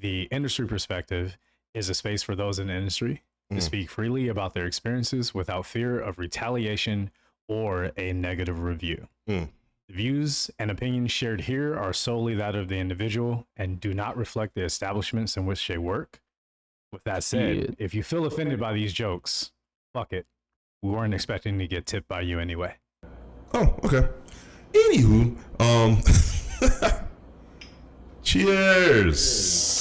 The industry perspective is a space for those in the industry to speak freely about their experiences without fear of retaliation or a negative review. The views and opinions shared here are solely that of the individual and do not reflect the establishments in which they work. With that said, if you feel offended by these jokes, fuck it. We weren't expecting to get tipped by you anyway. Oh, okay. Anywho, cheers.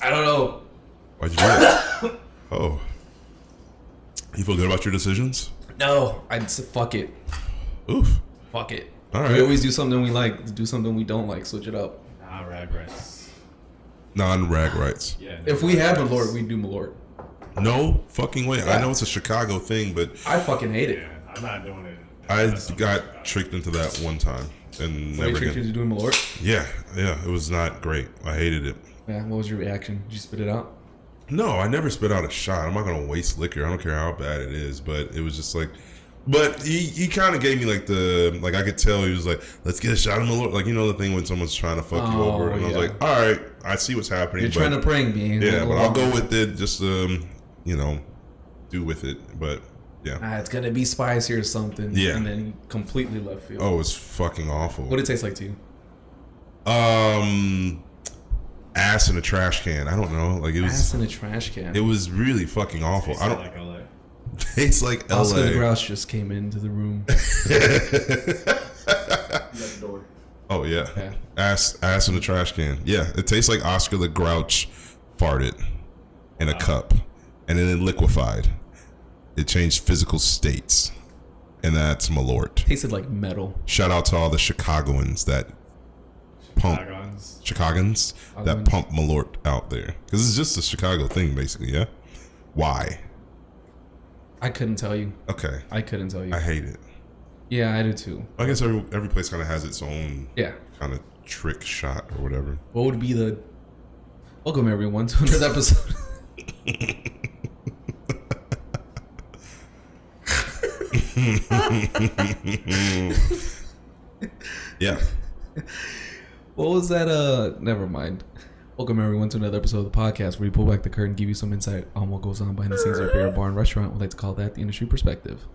I don't know. Why'd you do that? Oh. You feel good about your decisions? No, I'd say fuck it. Oof. Fuck it. All right. We always do something we like, do something we don't like, switch it up. Non-rag rights. Non-rag rights. Yeah. If we had Malort, we'd do Malort. No fucking way. I know it's a Chicago thing, but I fucking hate it. Yeah, I'm not doing it. I got tricked into that one time and Somebody never tricked you again. into doing Malort? Yeah, it was not great. I hated it. Yeah, what was your reaction? Did you spit it out? No, I never spit out a shot. I'm not gonna waste liquor. I don't care how bad it is, but it was just like. But he kind of gave me like I could tell he was like, let's get a shot of Malort, like the thing when someone's trying to fuck you over, and I was like, all right, I see what's happening. You're trying to prank me. Yeah, but I'll go with it. Just do with it. But yeah, it's gonna be spicy or something. Yeah, and then completely left field. Oh, it's fucking awful. What did it taste like to you? Ass in a trash can. I don't know. Like it was ass in a trash can. It was really fucking awful. I don't like LA. Tastes like LA. Oscar the Grouch just came into the room. Oh yeah. Ass in a trash can. Yeah, it tastes like Oscar the Grouch farted in a cup, and then it liquefied. It changed physical states, and that's Malort. Tasted like metal. Shout out to all the Chicagoans that pump Malort out there, because it's just a Chicago thing, basically. Yeah. Why? I couldn't tell you. Okay. I couldn't tell you. I hate it. Yeah, I do too. I guess every place kind of has its own kind of trick shot or whatever. What would be the... Welcome everyone to another episode. Yeah. What was that? Never mind. Welcome everyone to another episode of the podcast where we pull back the curtain, give you some insight on what goes on behind the scenes of our favorite bar and restaurant. We like to call that the industry perspective.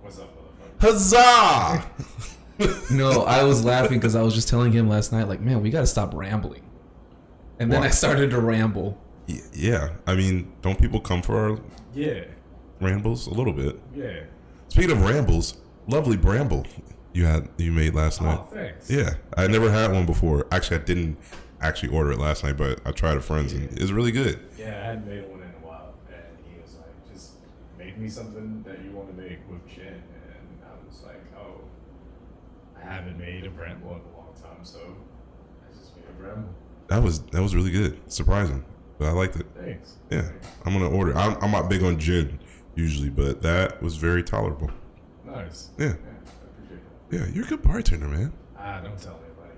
What's up, motherfucker? Huzzah! No, I was laughing because I was just telling him last night, like, man, we got to stop rambling. And then I started to ramble. Yeah. I mean, don't people come for our rambles a little bit? Yeah. Speaking of rambles, lovely bramble you made last night. Oh, thanks. Yeah. I never had one before. Actually, I didn't actually order it last night, but I tried at friends and it's really good. Yeah, I hadn't made one in a while, and he was like, just make me something that you want to make with gin. And I was like, oh, I haven't made a bramble in a long time, so I just made a bramble. That was really good. Surprising. But I liked it. Thanks. Yeah. I'm going to order. I'm not big on gin usually, but that was very tolerable. Nice. Yeah. I appreciate that. Yeah, you're a good bartender, man. Don't tell anybody.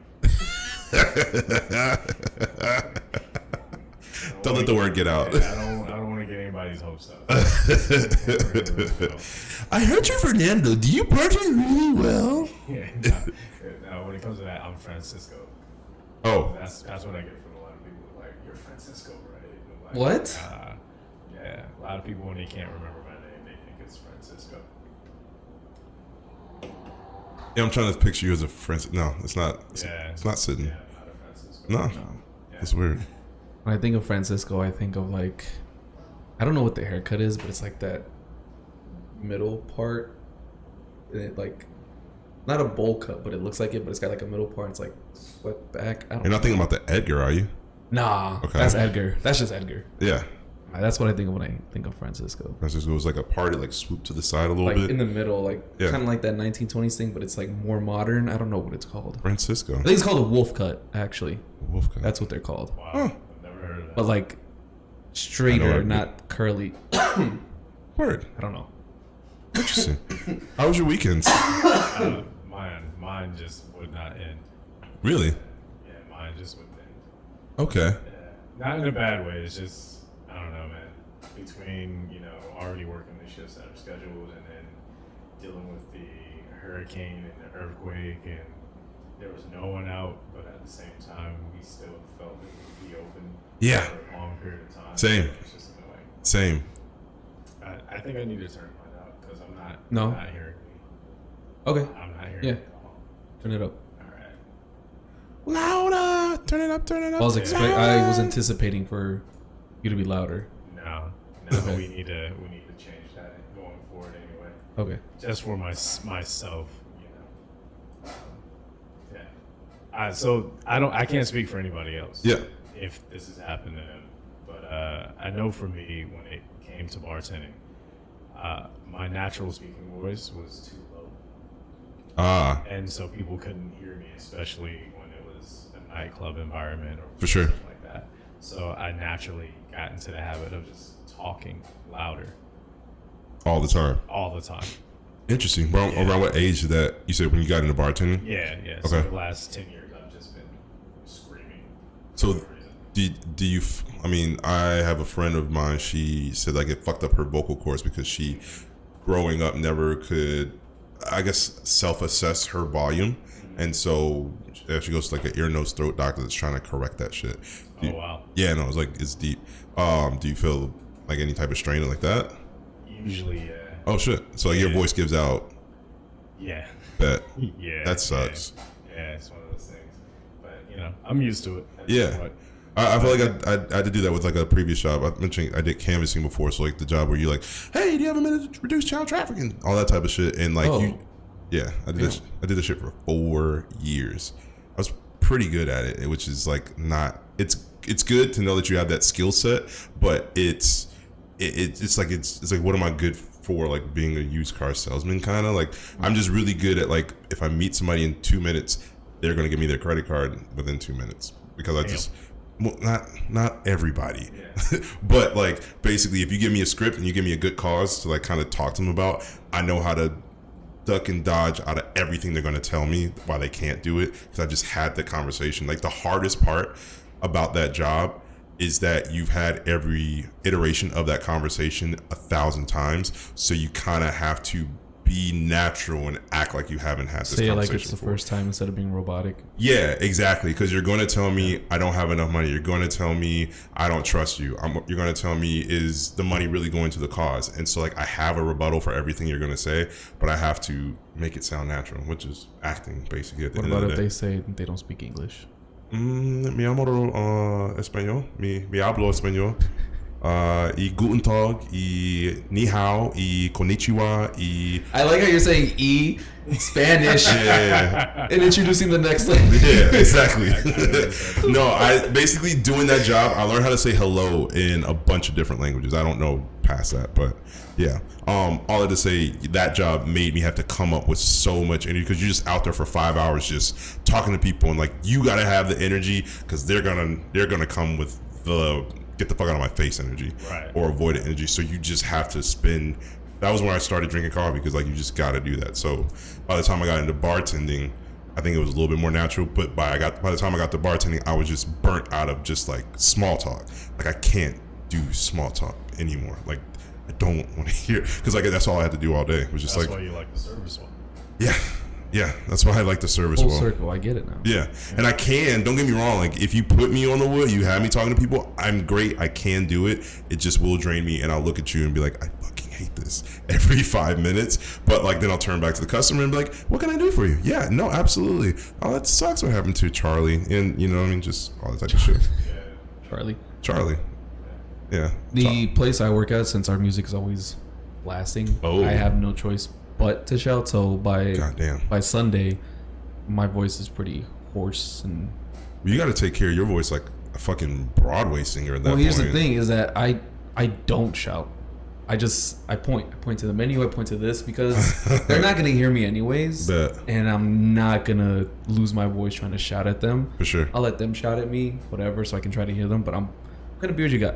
Don't let the word get out. Yeah, I don't want to get anybody's hopes up. I heard you're Fernando. Do you bartend really well? Yeah. No, when it comes to that, I'm Francisco. Oh. That's what I get from a lot of people. Like, you're Francisco, right? I'm like, what? Yeah. A lot of people, when they can't remember my name, they think it's Francisco. Yeah, I'm trying to picture you as a Francis. No, it's not. It's not sitting. Yeah, not a Francisco. No. Yeah. It's weird. When I think of Francisco, I think of like, I don't know what the haircut is, but it's like that middle part. And it like, not a bowl cut, but it looks like it, but it's got like a middle part. It's like swept back. I don't You're not thinking about the Edgar, are you? Nah, Okay. That's Edgar. That's just Edgar. Yeah. That's what I think of when I think of Francisco. Francisco was like a party, like swooped to the side a little Like bit. in the middle, like Yeah. kind of like that 1920s thing, but it's like more modern. I don't know what it's called. Francisco. I think it's called a wolf cut, actually. Wolf cut. That's what they're called. Wow. Huh. I've never heard of that. But like straighter, not curly. Word. I don't know. Interesting. How was your weekends? Mine just would not end. Really? Yeah, mine just wouldn't end. Okay. Yeah. Not in a bad way. It's just, I don't know, man. between, you know, already working the shifts that are scheduled and then dealing with the hurricane and the earthquake, and there was no one out, but at the same time, we still felt it would be open for a long period of time. Same. It's just annoying. Same. I think I need to turn mine out because I'm not hearing me. Okay. I'm not hearing Yeah. me at all. Turn it up. All right. Louder. Turn it up. Turn it up. I was anticipating for you to be louder. No, Okay. we need to change that going forward anyway. Okay. Just for myself, you know. Yeah. So I can't speak for anybody else. Yeah. If this has happened to them, but I know for me when it came to bartending, my natural speaking voice was too low. And so people couldn't hear me, especially when it was a nightclub environment or For sure. something like that. So I naturally got into the habit of just talking louder All the time. all the time. Interesting. Around what age did that you said when you got into bartending? Yeah. Okay. So the last 10 years, I've just been screaming. So for no reason. do you? I mean, I have a friend of mine. She said like it fucked up her vocal cords because she, growing up, never could, I guess, self-assess her volume, and so she goes to like an ear, nose, throat doctor that's trying to correct that shit. Oh wow. Yeah, no, it's like it's deep. Do you feel like any type of strain like that? Usually, yeah. Oh shit! So like, your voice gives out. Yeah. Bet. Yeah. That sucks. Yeah, it's one of those things. But you know, I'm used to it. Yeah. I feel like I had to do that with like a previous job. I mentioned I did canvassing before, so like the job where you like, hey, do you have a minute to reduce child trafficking, all that type of shit, and like I did this shit for 4 years. I was pretty good at it, which is like not. It's good to know that you have that skill set, but it's like what am I good for? Like being a used car salesman, kind of like I'm just really good at like if I meet somebody in 2 minutes, they're gonna give me their credit card within 2 minutes because I just. Well, not everybody, but like basically, if you give me a script and you give me a good cause to like kind of talk to them about, I know how to duck and dodge out of everything they're going to tell me why they can't do it because I just had the conversation. Like the hardest part about that job is that you've had every iteration of that conversation 1,000 times, so you kind of have to be natural and act like you haven't had this conversation like it's the before. first time instead of being robotic. Yeah, exactly. Because you're going to tell me I don't have enough money. You're going to tell me I don't trust you. You're going to tell me is the money really going to the cause? And so like I have a rebuttal for everything you're going to say, but I have to make it sound natural, which is acting basically. At the What end about of if the day. they say they don't speak English? Mi amor español. Mi hablo español. Y guten tag, y ni hao, y konnichiwa, y... I like how you're saying E, Spanish, Yeah. and introducing the next language. Yeah, exactly. No, I basically doing that job, I learned how to say hello in a bunch of different languages. I don't know past that, but yeah. All that to say, that job made me have to come up with so much energy because you're just out there for 5 hours just talking to people and like you gotta have the energy because they're gonna come with the get the fuck out of my face energy, right, or avoid it energy. So you just have to spend. That was when I started drinking coffee because like you just got to do that. So by the time I got into bartending, I think it was a little bit more natural. But by the time I got to bartending, I was just burnt out of just like small talk. Like I can't do small talk anymore. Like I don't want to hear because like that's all I had to do all day. It was just that's like why you like the service one. Yeah, that's why I like the service Full well. circle, I get it now. Yeah, and I can. Don't get me wrong. Like if you put me on the wood, you have me talking to people. I'm great. I can do it. It just will drain me, and I'll look at you and be like, I fucking hate this every 5 minutes. But like then I'll turn back to the customer and be like, what can I do for you? Yeah, no, absolutely. Oh, that sucks. What happened to Charlie? And you know, what I mean, just all that type of shit. Charlie. Yeah. The place I work at, since our music is always blasting, I have no choice but to shout. So by Sunday, my voice is pretty hoarse and. You got to take care of your voice like a fucking Broadway singer. At that here's point. the thing: is that I don't shout. I point to the menu. I point to this because they're not gonna hear me anyways, and I'm not gonna lose my voice trying to shout at them. For sure. I'll let them shout at me, whatever, so I can try to hear them. But what kind of beers you got?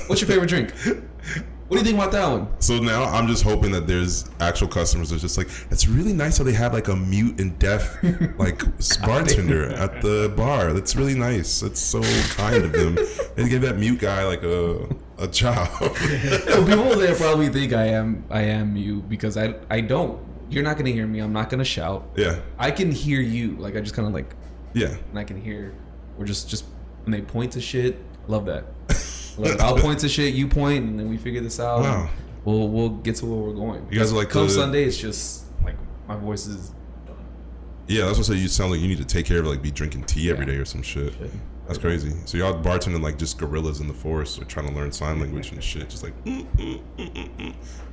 What's your favorite drink? What do you think about that one? So now I'm just hoping that there's actual customers that's just like, it's really nice how they have like a mute and deaf like bartender at the bar. That's really nice. That's so kind of them. They give that mute guy like a job. People there probably think I am mute because I don't. You're not gonna hear me. I'm not gonna shout. Yeah. I can hear you. Like I just kind of like. Yeah. And I can hear. Or just when they point to shit. Love that. Like, I'll point to shit, you point, and then we figure this out. Wow. We'll get to where we're going. You guys are like come Sunday, it's just like my voice is done. Yeah, that's what I say. You sound like you need to take care of it, like be drinking tea every day or some shit. That's crazy. So y'all bartending like just gorillas in the forest or trying to learn sign language and shit. Just like,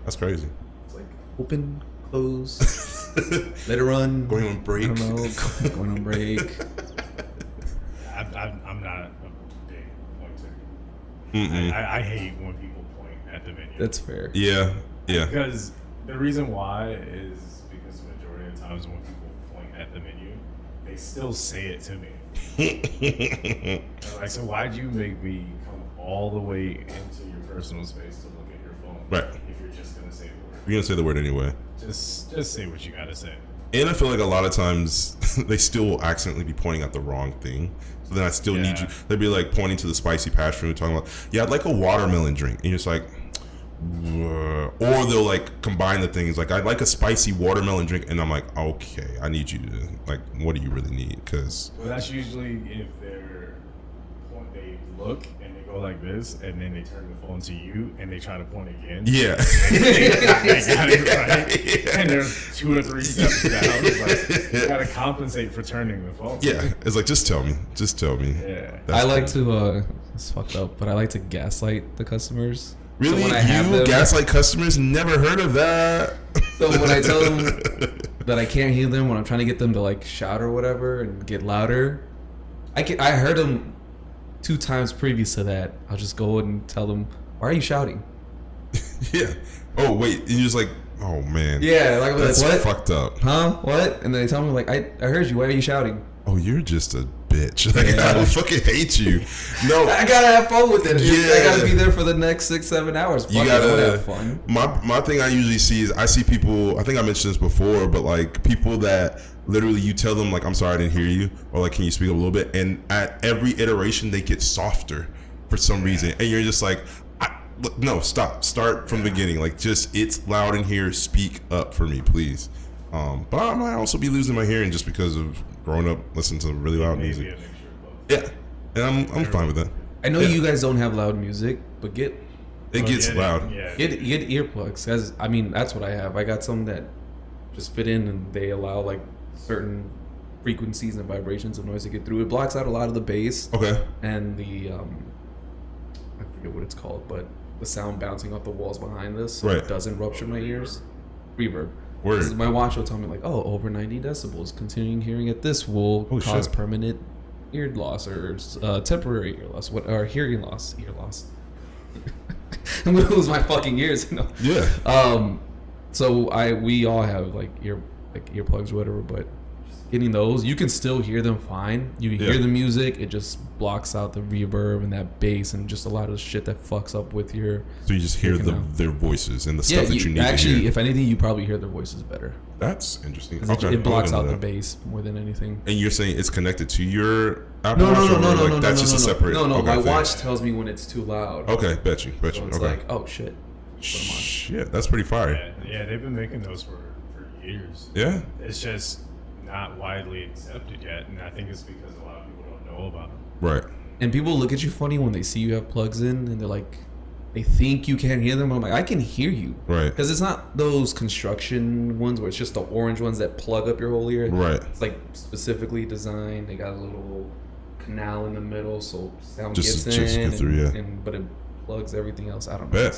That's crazy. It's like open, close, let it run. Going on break. I don't know. Going on break. I'm not a big pointer. I hate when people point at the menu. That's fair. Yeah. Because the reason why is because the majority of the times when people point at the menu, they still say it to me. Like, so why'd you make me come all the way into your personal space to look at your phone? Right. If you're just gonna say the word. You're gonna say the word anyway. Just say what you gotta say. And I feel like a lot of times they still will accidentally be pointing at the wrong thing. So then I still need you. They'd be like pointing to the spicy passion fruit, talking about, yeah, I'd like a watermelon drink. And you're just like, or they'll like combine the things. Like, I'd like a spicy watermelon drink. And I'm like, okay, I need you to, like, what do you really need? Because well, that's usually if they look and they go like this, and then they turn the phone to you and they try to point again. Yeah. They got it right. Yeah. And they're 2 or 3 steps down. It's like, you gotta compensate for turning the phone. Yeah. It's like, just tell me. Yeah. I like to, it's fucked up, but I like to gaslight the customers. Really? So when I have you them, gaslight customers? Never heard of that. So when I tell them that I can't hear them, when I'm trying to get them to like shout or whatever and get louder, I heard them 2 times previous to that. I'll just go and tell them, why are you shouting? Yeah. Oh, wait. And you're just like, oh, man. Yeah. Like, that's what? fucked up. Huh? What? And they tell me, like, I heard you. Why are you shouting? Oh, you're just a bitch. Like, yeah. I fucking hate you. No. I gotta have fun with it. Yeah. I gotta be there for the next 6-7 hours. You gotta have fun. My thing I usually see is I see people, I think I mentioned this before, but like people that literally you tell them like, I'm sorry I didn't hear you, or like, can you speak up a little bit? And at every iteration they get softer for some reason. And you're just like, no, start from the beginning. Like, just, it's loud in here, speak up for me, please. But I might also be losing my hearing just because of growing up listening to really loud music. Yeah, and I'm fine with that. I know you guys don't have loud music, but it gets loud. Yeah. Get earplugs. As I mean, that's what I have. I got some that just fit in, and they allow like certain frequencies and vibrations of noise to get through. It blocks out a lot of the bass. Okay. And the I forget what it's called, but the sound bouncing off the walls behind this, so it doesn't rupture my ears. Reverb. My watch will tell me like, oh, over 90 decibels. Continuing hearing at this will cause permanent ear loss or temporary ear loss. Or hearing loss, ear loss. I'm gonna lose my fucking ears. No. Yeah. So we all have like earplugs or whatever, but getting those, you can still hear them fine. You hear the music, it just blocks out the reverb and that bass and just a lot of shit that fucks up with your. So you just hear their voices and the stuff that you need actually, to hear. If anything, you probably hear their voices better. That's interesting. Okay. It blocks out the bass more than anything. And you're saying it's connected to your Apple Watch? No, that's just a separate. No, my watch tells me when it's too loud. Okay, bet you. So it's like, oh shit. Shit, that's pretty fire. Yeah, they've been making those for years. Yeah. It's just not widely accepted yet, and I think it's because a lot of people don't know about them. Right. And people look at you funny when they see you have plugs in, and they're like, they think you can't hear them. I'm like, I can hear you. Right. Because it's not those construction ones where it's just the orange ones that plug up your whole ear. Right. It's like specifically designed. They got a little canal in the middle, so sound gets in, but it plugs everything else. I don't know.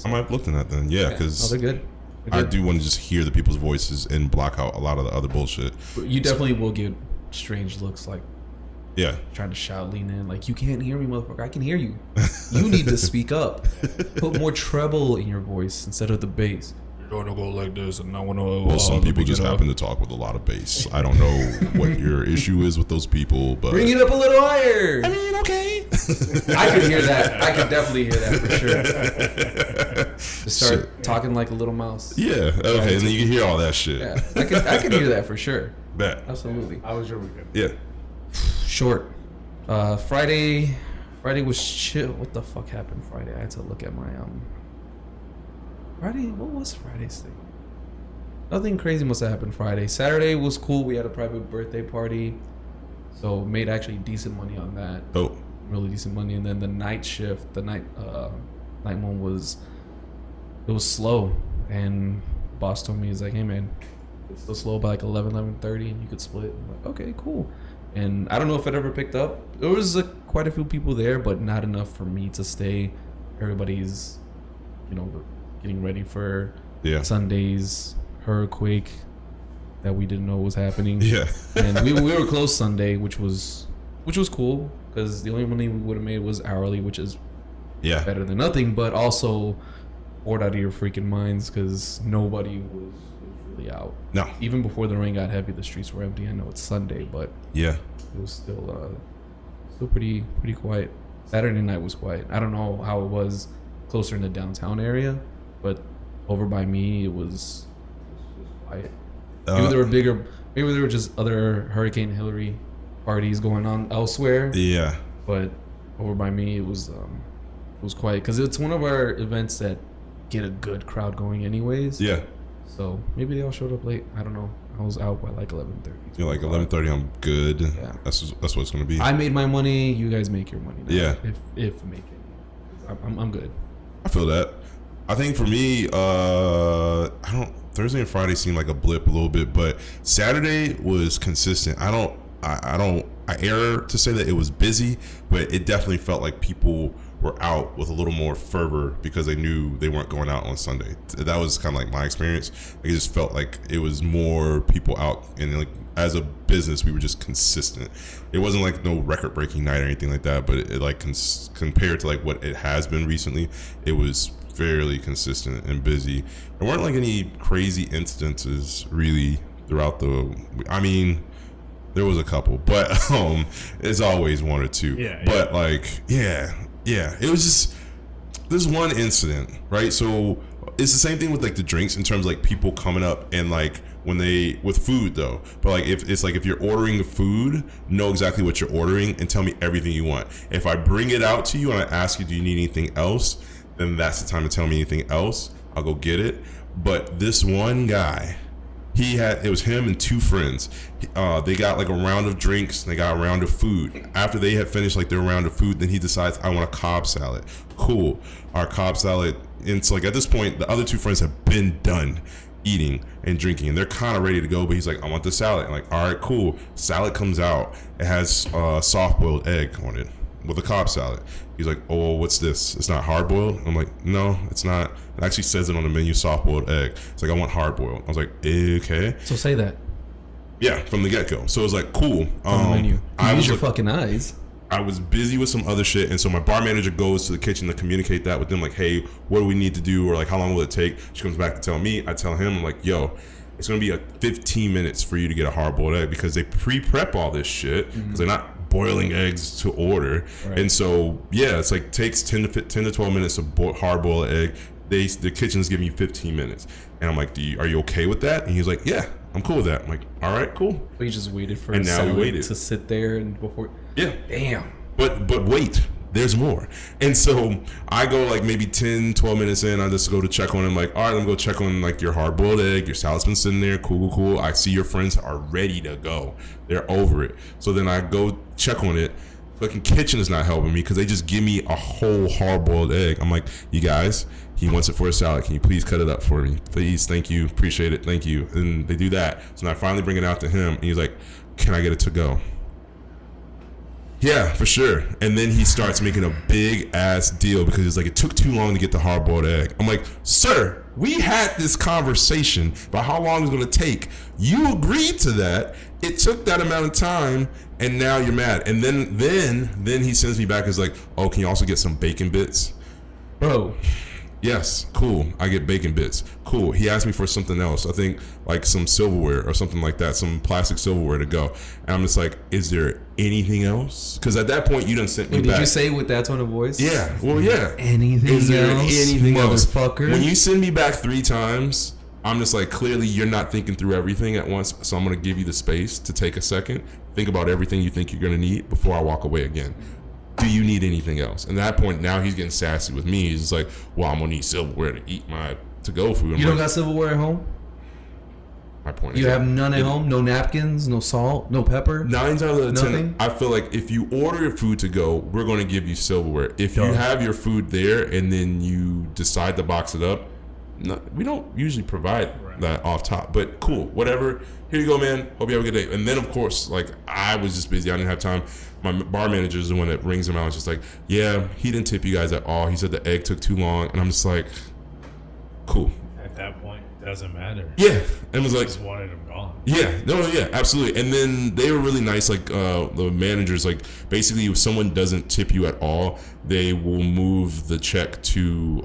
I might have looked in that then. Yeah, because they're good. I do want to just hear the people's voices and block out a lot of the other bullshit. But you definitely will get strange looks like trying to shout, lean in, like, you can't hear me, motherfucker. I can hear you. You need to speak up. Put more treble in your voice instead of the bass. You're going to go like this, and I want to. Well, some people just happen to talk with a lot of bass. I don't know what your issue is with those people, but bring it up a little higher. I mean, okay. I could hear that. I could definitely hear that for sure. Just start talking like a little mouse. Yeah. Okay. And then you can hear all that shit. Yeah. I could hear that for sure. Bet. Absolutely. How was your weekend? Yeah. Short. Friday was chill. What the fuck happened Friday? I had to look at my Friday. What was Friday's thing? Nothing crazy must have happened Friday. Saturday was cool. We had a private birthday party, so made actually decent money on that. Oh. Really decent money. And then the night shift, the night one was slow. And boss told me, he's like, hey man, it's still slow by like 11:30, and you could split. I'm like, okay, cool. And I don't know if it ever picked up. There was quite a few people there, but not enough for me to stay. Everybody's, getting ready for Sunday's hurricane that we didn't know was happening. Yeah. And we were closed Sunday, which was cool because the only money we would have made was hourly, which is better than nothing, but also bored out of your freaking minds because nobody was really out. No. Even before the rain got heavy, the streets were empty. I know it's Sunday, but it was still pretty quiet. Saturday night was quiet. I don't know how it was closer in the downtown area, but over by me it was quiet. Maybe there were bigger. Maybe there were just other Hurricane Hillary parties going on elsewhere. Yeah. But over by me it was quiet because it's one of our events that get a good crowd going anyways. Yeah. So maybe they all showed up late. I don't know. I was out by like 11:30. You're like 11:30. I'm good. Yeah. That's what it's gonna be. I made my money. You guys make your money now. Yeah. If make it, I'm good. I feel that. I think for me, Thursday and Friday seemed like a blip a little bit, but Saturday was consistent. I err to say that it was busy, but it definitely felt like people were out with a little more fervor because they knew they weren't going out on Sunday. That was kind of like my experience. It just felt like it was more people out, and like as a business, we were just consistent. It wasn't like no record-breaking night or anything like that, but it like compared to like what it has been recently, it was fairly consistent and busy. There weren't like any crazy incidences really throughout I mean, there was a couple, but it's always one or two. Yeah. But like, yeah, it was just this one incident, right? So it's the same thing with like the drinks in terms of like people coming up and like with food though. But like if you're ordering food, know exactly what you're ordering and tell me everything you want. If I bring it out to you and I ask you, do you need anything else? Then that's the time to tell me anything else. I'll go get it. But this one guy, it was him and two friends. They got like a round of drinks and they got a round of food. After they had finished like their round of food, then he decides, I want a Cobb salad. Cool. Our Cobb salad. And so like at this point, the other two friends have been done eating and drinking and they're kind of ready to go, but he's like, I want the salad. I'm like, all right, cool. Salad comes out. It has soft boiled egg on it with a Cobb salad. He's like, oh, what's this? It's not hard boiled? I'm like, no, it's not. It actually says it on the menu, soft boiled egg. It's like, I want hard boiled. I was like, okay. So say that. Yeah, from the get go. So it was like, cool. On the menu. Use your like, fucking eyes. I was busy with some other shit, and so my bar manager goes to the kitchen to communicate that with them, like, hey, what do we need to do, or like, how long will it take? She comes back to tell me. I tell him, I'm like, yo, it's gonna be 15 minutes for you to get a hard boiled egg because they pre-prep all this shit because they're not boiling eggs to order. Right. And so it's like takes 10 to 12 minutes to hard boil an egg. The kitchen's giving you 15 minutes, and I'm like, are you okay with that? And he's like, yeah, I'm cool with that. I'm like, all right, cool. So you just waited for and now we waited to sit there and before. Yeah. Damn. But wait, there's more. And so I go like maybe 10, 12 minutes in. I just go to check on him. Like, all right, let me go check on like your hard boiled egg. Your salad's been sitting there. Cool. I see your friends are ready to go. They're over it. So then I go check on it. Fucking kitchen is not helping me because they just give me a whole hard boiled egg. I'm like, you guys, he wants it for a salad. Can you please cut it up for me? Please, thank you. Appreciate it. Thank you. And they do that. So then I finally bring it out to him and he's like, can I get it to go? Yeah, for sure. And then he starts making a big ass deal because it's like it took too long to get the hard boiled egg. I'm like, sir, we had this conversation about how long it's going to take. You agreed to that. It took that amount of time, and now you're mad. And then he sends me back as like, oh, can you also get some bacon bits? Bro, Yes, cool. I get bacon bits. Cool. He asked me for something else. I think like some silverware or something like that, some plastic silverware to go. And I'm just like, is there anything else? Because at that point, you done sent me back. Did you say with that tone of voice? Yeah. Well, yeah. Anything is there else, anything else? Motherfucker. When you send me back 3 times, I'm just like, clearly you're not thinking through everything at once. So I'm going to give you the space to take a second, think about everything you think you're going to need before I walk away again. Do you need anything else? And at that point, now he's getting sassy with me. He's just like, well, I'm going to need silverware to eat my to-go food. You don't got silverware at home? My point is, you have none at home? No napkins, no salt, no pepper? 9 times out of 10, I feel like if you order your food to go, we're going to give you silverware. If you have your food there and then you decide to box it up, no, we don't usually provide that off top. But cool, whatever. Here you go, man. Hope you have a good day. And then, of course, like, I was just busy. I didn't have time. My bar manager is the one that rings him out. It's just like, yeah, he didn't tip you guys at all. He said the egg took too long. And I'm just like, cool. At that point, it doesn't matter. Yeah. And it was like, just wanted him gone. Yeah. No, yeah, absolutely. And then they were really nice. Like, the managers, like, basically, if someone doesn't tip you at all, they will move the check to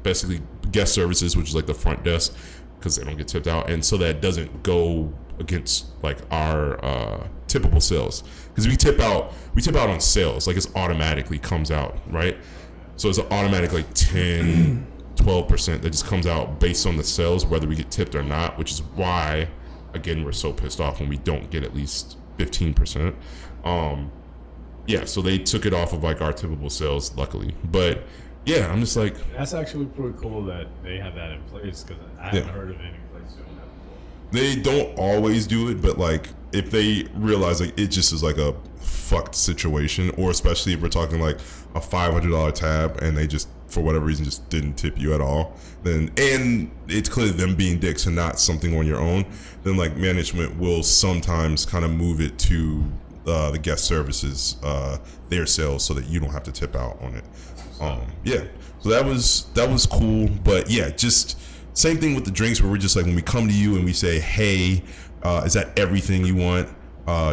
basically guest services, which is like the front desk, because they don't get tipped out. And so that doesn't go against like our tippable sales, because we tip out on sales, like it's automatically comes out, right? So it's an automatic like 10-12% that just comes out based on the sales, whether we get tipped or not, which is why again we're so pissed off when we don't get at least 15%. Yeah, so they took it off of like our tippable sales, luckily. But yeah, I'm just like, that's actually pretty cool that they have that in place, because I haven't heard of any place doing that before. They don't always do it, but like if they realize like it just is like a fucked situation, or especially if we're talking like a $500 tab and they just for whatever reason just didn't tip you at all, then, and it's clearly them being dicks and not something on your own, then like management will sometimes kind of move it to the guest services, their sales, so that you don't have to tip out on it. Yeah, so that was cool. But yeah, just same thing with the drinks, where we're just like, when we come to you and we say, hey, is that everything you want?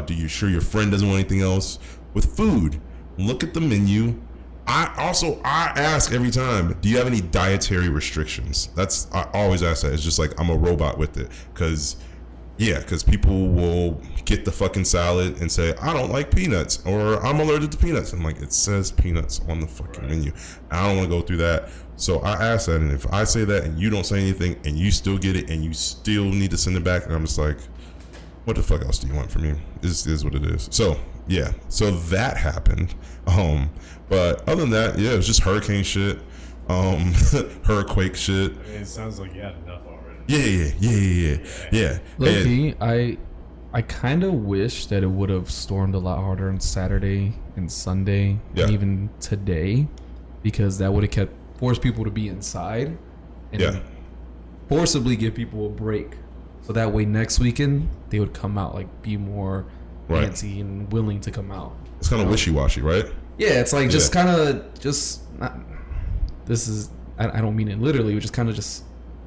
Do you sure your friend doesn't want anything else? With food, look at the menu. I ask every time, do you have any dietary restrictions? I always ask that. It's just like I'm a robot with it, because people will get the fucking salad and say, I don't like peanuts, or I'm allergic to peanuts. I'm like, it says peanuts on the fucking menu. I don't want to go through that. So I ask that, and if I say that and you don't say anything and you still get it and you still need to send it back, and I'm just like, what the fuck else do you want from me? This is what it is. So yeah, so that happened. But other than that, yeah, it was just hurricane shit, hurricane shit. I mean, it sounds like you had enough already. Yeah. Low-key, I kind of wish that it would have stormed a lot harder on Saturday and Sunday, and even today, because that would have forced people to be inside and forcibly give people a break. So that way next weekend, they would come out, like, be more fancy and willing to come out. It's kind of wishy-washy, right? Yeah, it's like just kind of this is, I don't mean it literally, but just kind of just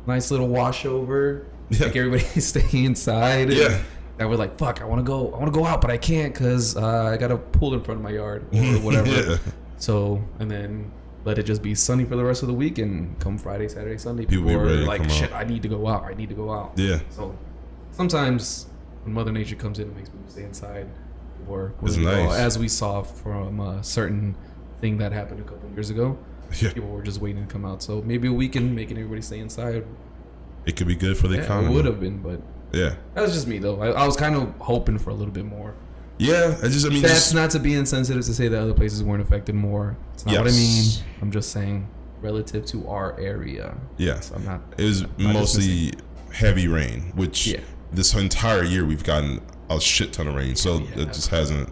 nice little washover. Yeah. Like everybody stay inside. And that we're like, fuck, I want to go out, but I can't because I got a pool in front of my yard or whatever. So, and then let it just be sunny for the rest of the week, and come Friday, Saturday, Sunday, people are like, shit, I need to go out. Yeah. So sometimes when Mother Nature comes in and makes people stay inside, or nice. As we saw from a certain thing that happened a couple of years ago, people were just waiting to come out. So maybe a weekend making everybody stay inside, it could be good for the economy. It would have been, but that was just me though. I was kind of hoping for a little bit more. Yeah, that's not to be insensitive to say that other places weren't affected more. It's not what I mean. I'm just saying relative to our area. Yes, I'm not. It was mostly heavy rain, which this entire year we've gotten a shit ton of rain, so it just hasn't.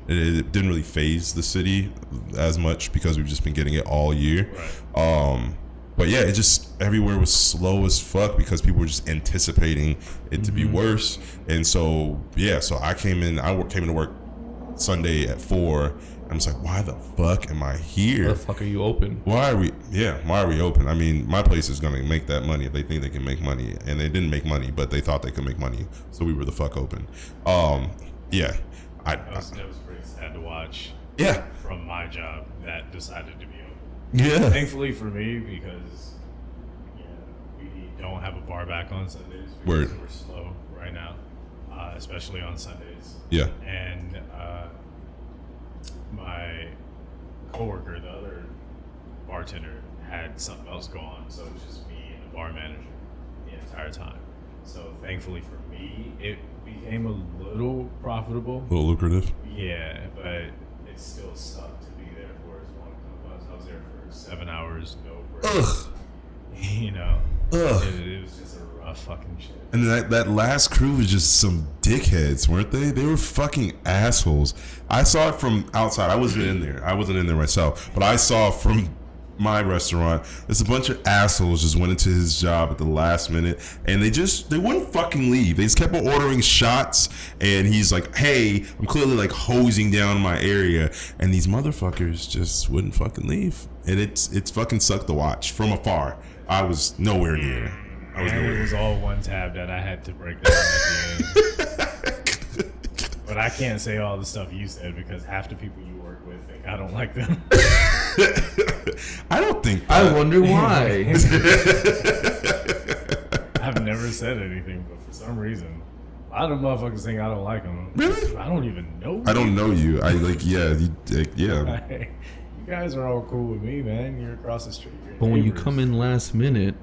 It didn't really phase the city as much because we've just been getting it all year. Right. But yeah, it just everywhere was slow as fuck because people were just anticipating it to be worse, and so I came into work Sunday at 4. I'm just like, why the fuck am I here? Why the fuck are you open? Why are we open? I mean, my place is gonna make that money if they think they can make money, and they didn't make money, but they thought they could make money, so we were the fuck open. It was pretty sad to watch. Yeah. From my job that decided to be open. Yeah. Thankfully for me, because we don't have a bar back on Sundays because we're slow right now, especially on Sundays. Yeah. And my coworker, the other bartender, had something else go on, so it was just me and the bar manager the entire time. So thankfully for me, it became a little profitable. A little lucrative. Yeah, but it still sucked to be there for as long as I was. I was there for 7 hours, no break. Ugh. You know, Ugh. it was just a rough fucking shit. And that last crew was just some dickheads, weren't they? They were fucking assholes. I saw it from outside. I wasn't in there. I wasn't in there myself, but I saw from my restaurant, there's a bunch of assholes just went into his job at the last minute, and they wouldn't fucking leave. They just kept on ordering shots, and he's like, hey, I'm clearly like hosing down my area, and these motherfuckers just wouldn't fucking leave. And it's fucking sucked to watch from afar. I was nowhere near. It was all one tab that I had to break down at the end. But I can't say all the stuff you said because half the people you work with think I don't like them. I don't think that. I wonder why. I've never said anything, but for some reason, a lot of motherfuckers think I don't like them. Really? I don't even know. I don't know you. I like, yeah, yeah. You guys are all cool with me, man. You're across the street. But when you come in last minute,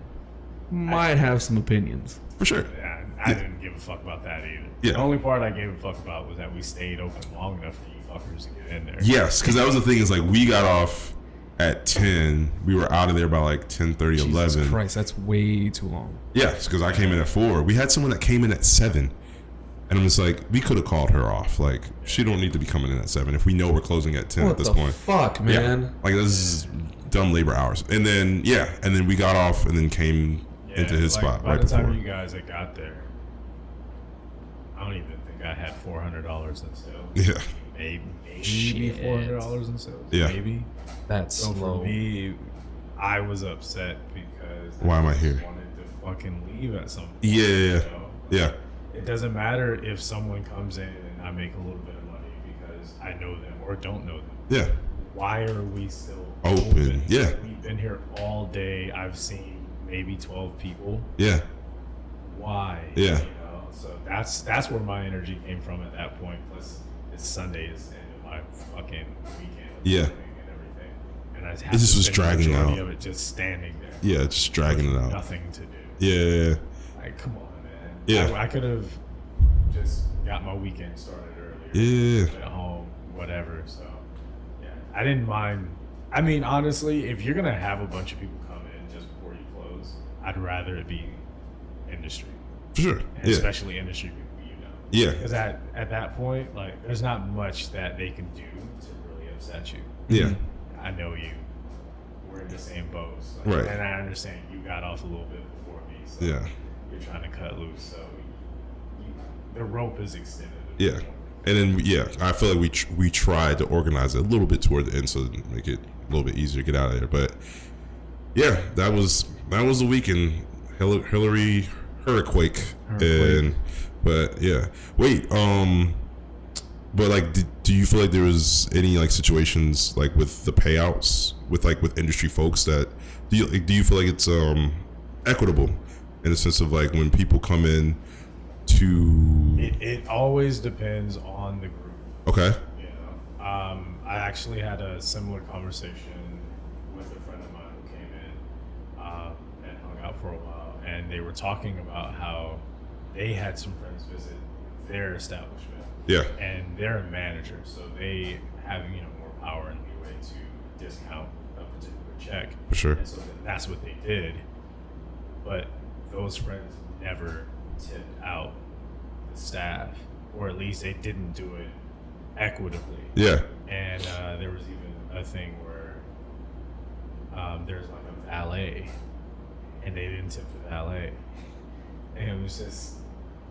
might have some opinions. For sure. Yeah, I didn't give a fuck about that either. Yeah. The only part I gave a fuck about was that we stayed open long enough for you fuckers to get in there. Yes, because that was the thing, is like we got off at 10. We were out of there by like 10:30, 11. Jesus Christ, that's way too long. Yes, because I came in at 4. We had someone that came in at 7. And I'm just like, we could have called her off. Like, she don't need to be coming in at 7 if we know we're closing at 10 What at this the point. fuck, man? Yeah. Like, this is dumb labor hours. And then, and then we got off and then came into his spot by right the time before. you guys had got there, I don't even think I had $400 in sales. Yeah. Maybe Shit. $400 in sales. Yeah. Maybe. That's So slow. for me, I was upset because Why am I just here? wanted to fucking leave at some point. Yeah. You know? Yeah. It doesn't matter if someone comes in and I make a little bit of money because I know them or don't know them. Yeah. Why are we still Open. Yeah. We've been here all day. I've seen maybe 12 people. Yeah. Why? Yeah. You know, so that's where my energy came from at that point. Plus, it's Sunday, it's the end of my fucking weekend. Yeah. And everything. And I had It just to was spend the dragging majority out. of it just standing there. Yeah, just dragging it out. Nothing to do. Yeah. Like, come on, man. Yeah. I could have just got my weekend started earlier. Yeah. At home, whatever. So, yeah, I didn't mind. I mean, honestly, if you're gonna have a bunch of people come in just before you close, I'd rather it be industry, For sure. and Yeah. especially industry people you know. Yeah. Because at that point, like, there's not much that they can do to really upset you. Yeah. I know you. We're in the same boat. So, Right. And I understand you got off a little bit before me. So Yeah. you're trying to cut loose. So the rope is extended. Yeah. And then, I feel like we tried to organize it a little bit toward the end so to make it a little bit easier to get out of there. But yeah, that was the weekend. Hillary Hurricane. And but yeah, wait. But like, do you feel like there was any like situations like with the payouts with industry folks that do you feel like it's equitable in the sense of like when people come in to It always depends on the group. okay. You know, I actually had a similar conversation with a friend of mine who came in and hung out for a while, and they were talking about how they had some friends visit their establishment. Yeah. And they're a manager, so they have more power and leeway to discount a particular check. For sure. And so that's what they did. But those friends never tipped out the staff, or at least they didn't do it equitably. Yeah. And there was even a thing where there's like a valet, and they didn't tip the valet, and it was just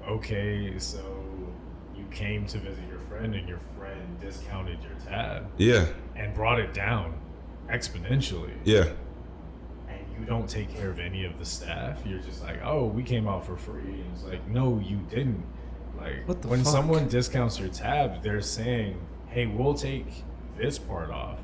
okay. So you came to visit your friend, and your friend discounted your tab. Yeah. And brought it down exponentially. Yeah. And you don't take care of any of the staff. You're just like, oh, we came out for free. And it's like, no, you didn't. Like, What the when fuck? someone discounts your tab, they're saying, hey, we'll take this part off,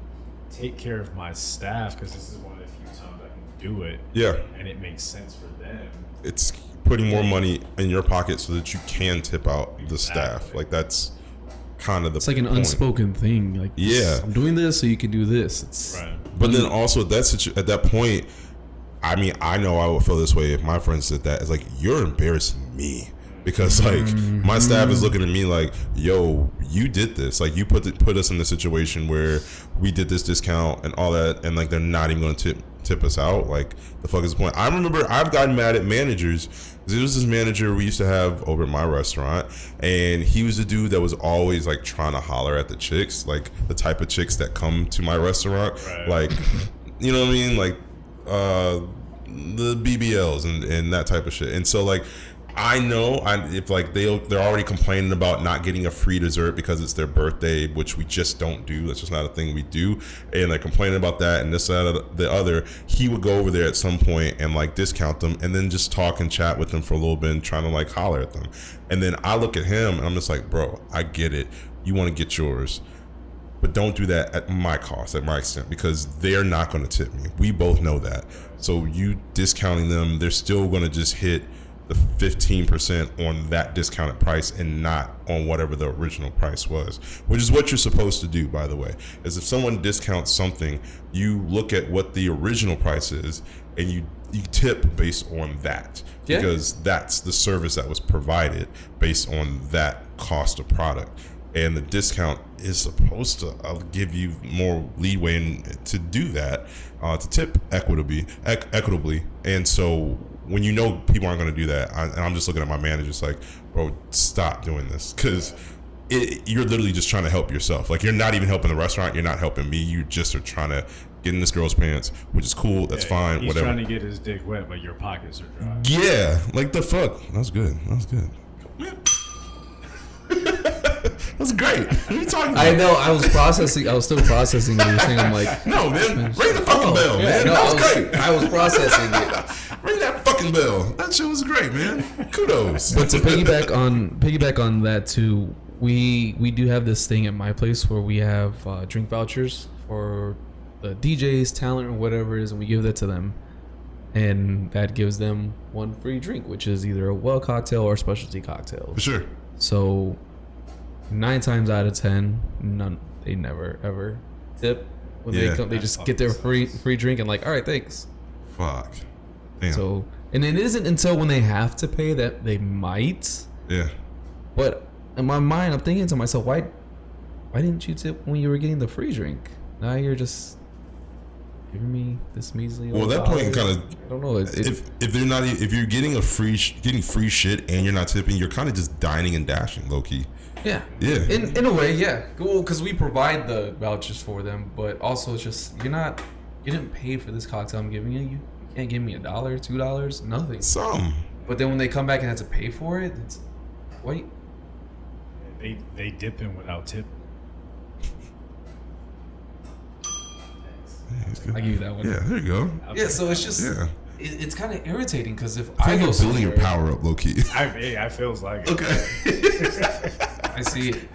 take care of my staff because this is one of the few times I can do it. Yeah. And it makes sense for them. It's putting more money in your pocket so that you can tip out the staff. Like that's kind of the. It's like an point. unspoken thing. Like, yeah, I'm doing this so you can do this. It's right. But then also at that point, I mean, I know I would feel this way if my friends did that. It's like, you're embarrassing me. Because like my staff is looking at me like, yo, you did this. Like you put us in the situation where we did this discount and all that, and like they're not even going to tip us out. Like the fuck is the point? I remember I've gotten mad at managers. There was this manager we used to have over at my restaurant, and he was the dude that was always like trying to holler at the chicks, like the type of chicks that come to my restaurant, right. Like, you know what I mean, like the BBLs and that type of shit. And so like, I know if like they're already complaining about not getting a free dessert because it's their birthday, which we just don't do. That's just not a thing we do. And they're complaining about that and this, that, the other. He would go over there at some point and like discount them and then just talk and chat with them for a little bit and trying to like holler at them. And then I look at him and I'm just like, bro, I get it. You want to get yours, but don't do that at my cost, at my extent, because they're not going to tip me. We both know that. So you discounting them, they're still going to just hit the 15% on that discounted price and not on whatever the original price was, which is what you're supposed to do, by the way. Is if someone discounts something, you look at what the original price is and you tip based on that, because that's the service that was provided based on that cost of product. And the discount is supposed to give you more leeway to do that, to tip equitably. And so when you know people aren't going to do that, and I'm just looking at my manager, it's like, bro, stop doing this, because you're literally just trying to help yourself. Like, you're not even helping the restaurant. You're not helping me. You just are trying to get in this girl's pants, which is cool. That's fine. He's whatever. Trying to get his dick wet, but your pockets are dry. Yeah, like the fuck. That's good. That's great. What are you talking about? I know. I was still processing what you were saying. I'm like, no, man. Ring the fucking bell, man. No, that was great. I was processing it. Ring that fucking bell. That shit was great, man. Kudos. But to piggyback on that too, we do have this thing at my place where we have drink vouchers for the DJs, talent, or whatever it is, and we give that to them, and that gives them one free drink, which is either a well cocktail or a specialty cocktail. For sure. So 9 times out of 10, they never ever tip when they come. They just get their free drink and like, all right, thanks. Fuck. Damn. So, and it isn't until when they have to pay that they might. Yeah. But in my mind, I'm thinking to myself, why didn't you tip when you were getting the free drink? Now you're just giving me this measly. Well, that point kind of. I don't know. If you're getting free shit and you're not tipping, you're kind of just dining and dashing, low key. Yeah. Yeah. In a way, yeah. Well, because we provide the vouchers for them, but also it's just you didn't pay for this cocktail I'm giving you. You can't give me $1, $2, nothing. Some. But then when they come back and have to pay for it, it's wait. They dip in without tip. Yeah, I give you that one. Yeah, there you go. Yeah, so it's just it's kind of irritating because if I go building your power up, low key. I feels like it. Okay. I see it.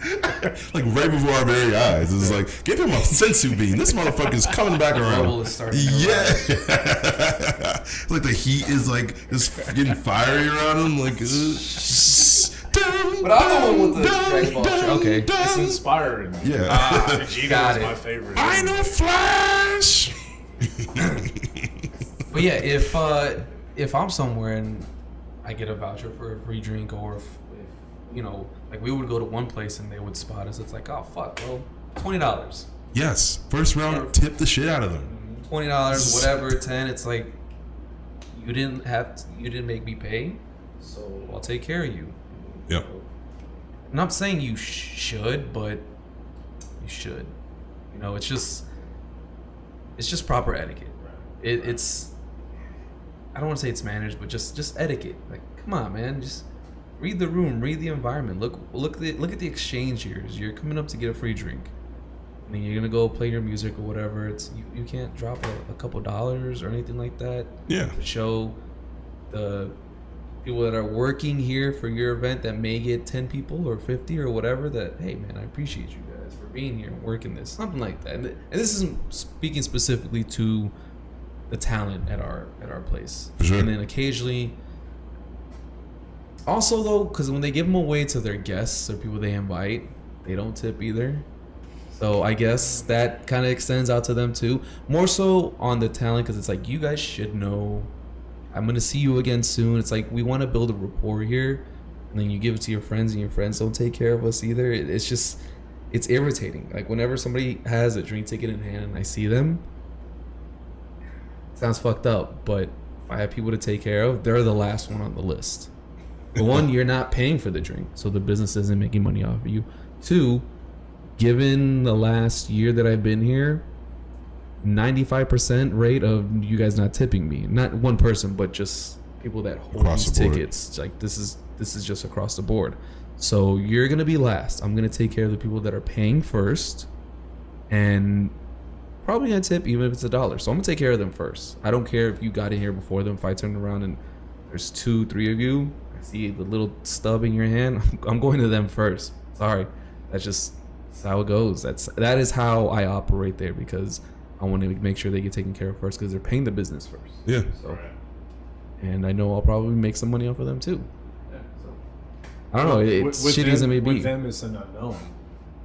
Like right before our very eyes, it's like, give him a sensu bean. This motherfucker's coming back around. Bubble is starting. Yeah. It's like the heat is like just getting fiery around him. Like. But I'm going with the Dragon Ball shit. Okay. It's inspiring. Yeah. Vegeta is my favorite. I know Flash. But yeah, if I'm somewhere and I get a voucher for a free drink, or if like we would go to one place and they would spot us, it's like, oh fuck, well, $20. Yes, first round, tip the shit out of them. $20, whatever, 10. It's like you didn't make me pay, so I'll take care of you. Yep. I'm not saying you should, but you should. It's just proper etiquette. It's I don't want to say it's managed, but just etiquette. Like, come on, man, just read the room, read the environment. Look at the exchange here. You're coming up to get a free drink. I mean, you're gonna go play your music or whatever. It's you can't drop a couple dollars or anything like that. Yeah. To show the people that are working here for your event that may get 10 people or 50 or whatever, that, hey man, I appreciate you guys for being here and working this, something like that. And this isn't speaking specifically to the talent at our place. For sure. And then occasionally, also though, because when they give them away to their guests or people they invite, they don't tip either. So I guess that kind of extends out to them too. More so on the talent, because it's like, you guys should know I'm gonna see you again soon. It's like, we want to build a rapport here, and then you give it to your friends, and your friends don't take care of us either. It's just, it's irritating. Like whenever somebody has a drink ticket in hand and I see them, it sounds fucked up, but if I have people to take care of, they're the last one on the list. For one, you're not paying for the drink, so the business isn't making money off of you. Two, given the last year that I've been here, 95% rate of you guys not tipping me. Not one person, but just people that hold these tickets. Like this is just across the board. So you're gonna be last. I'm gonna take care of the people that are paying first, and probably gonna tip even if it's $1. So I'm gonna take care of them first. I don't care if you got in here before them. If I turn around and there's 2-3 of you, I see the little stub in your hand, I'm going to them first. Sorry, that's how it goes. That is how I operate there, because I want to make sure they get taken care of first, because they're paying the business first. Yeah. So, and I know I'll probably make some money off of them too. Yeah. So I don't know. It's shitty as it may be. With them, it's an unknown.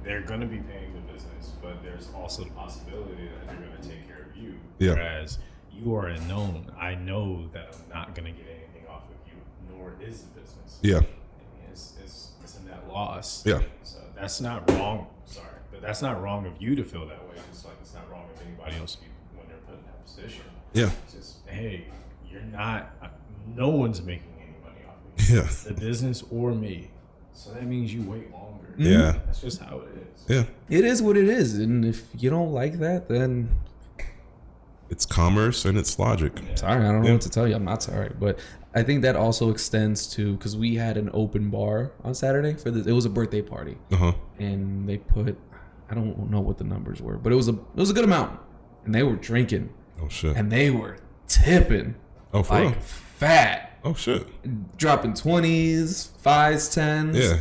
They're going to be paying the business, but there's also the possibility that they're going to take care of you. Yeah. Whereas you are a known. I know that I'm not going to get anything off of you, nor is the business. Yeah. I mean, it's a net loss. Yeah. So that's not wrong. Sorry, but that's not wrong of you to feel that way. Just like it's not wrong of anybody else when they're put in that position. Yeah. It's just, hey, you're not. No one's making any money off of you. Yeah. The business or me. So that means you wait longer. Yeah. That's just how it is. Yeah. It is what it is, and if you don't like that, then it's commerce and it's logic. Yeah. Sorry, I don't know what to tell you. I'm not sorry, but I think that also extends to, because we had an open bar on Saturday for this. It was a birthday party, and they put, I don't know what the numbers were, but it was a good amount, and they were drinking. Oh shit! And they were tipping. Oh, for like real? Fat. Oh shit! Dropping 20s, 5s, 10s. Yeah.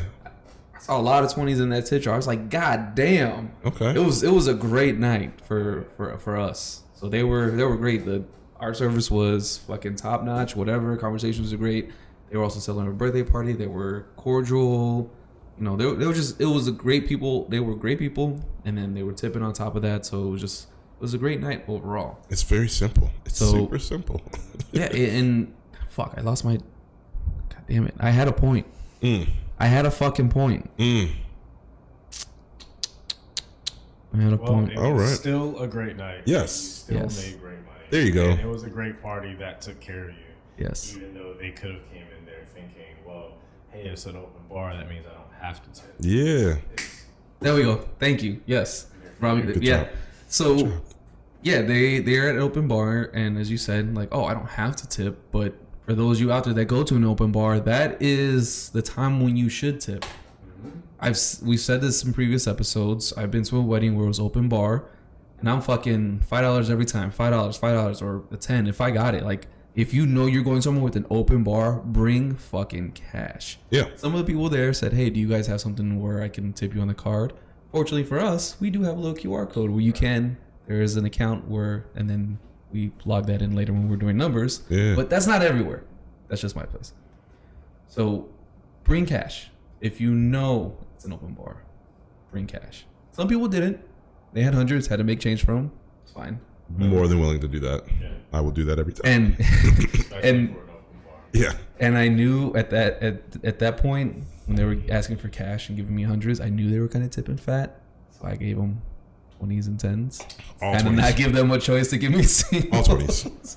I saw a lot of 20s in that tip jar. I was like, God damn. Okay. It was a great night for us. So they were great. Our service was fucking top notch. Whatever, conversations were great. They were also celebrating a birthday party. They were cordial. You know, they were just. It was a great people. They were great people, and then they were tipping on top of that. So it was a great night overall. It's very simple. It's super simple. Yeah, and fuck, I lost my. God damn it! I had a point. I had a fucking point. I had a point. It was still a great night. Yes. You still made great money. There you go. And it was a great party that took care of you. Yes. Even though they could have came in there thinking, well, hey, it's an open bar. That means I don't have to tip. Yeah. There we go. Thank you. Yes. Good yeah. job. So, yeah, they're at an open bar, and as you said, like, oh, I don't have to tip, but for those of you out there that go to an open bar, that is the time when you should tip. We've said this in previous episodes. I've been to a wedding where it was open bar, and I'm fucking $5 every time, $5, or a 10 if I got it. Like, if you know you're going somewhere with an open bar, bring fucking cash. Yeah. Some of the people there said, hey, do you guys have something where I can tip you on the card? Fortunately for us, we do have a little QR code where you can. There is an account where, and then we log that in later when we're doing numbers. Yeah. But that's not everywhere. That's just my place. So bring cash. If you know it's an open bar, bring cash. Some people didn't. They had hundreds, had to make change from. It's fine. More than willing to do that. Yeah. I will do that every time. And and I knew at that point when they were asking for cash and giving me hundreds, I knew they were kind of tipping fat, so I gave them 20s and 10s. I did not give them a choice to give me singles. All 20s.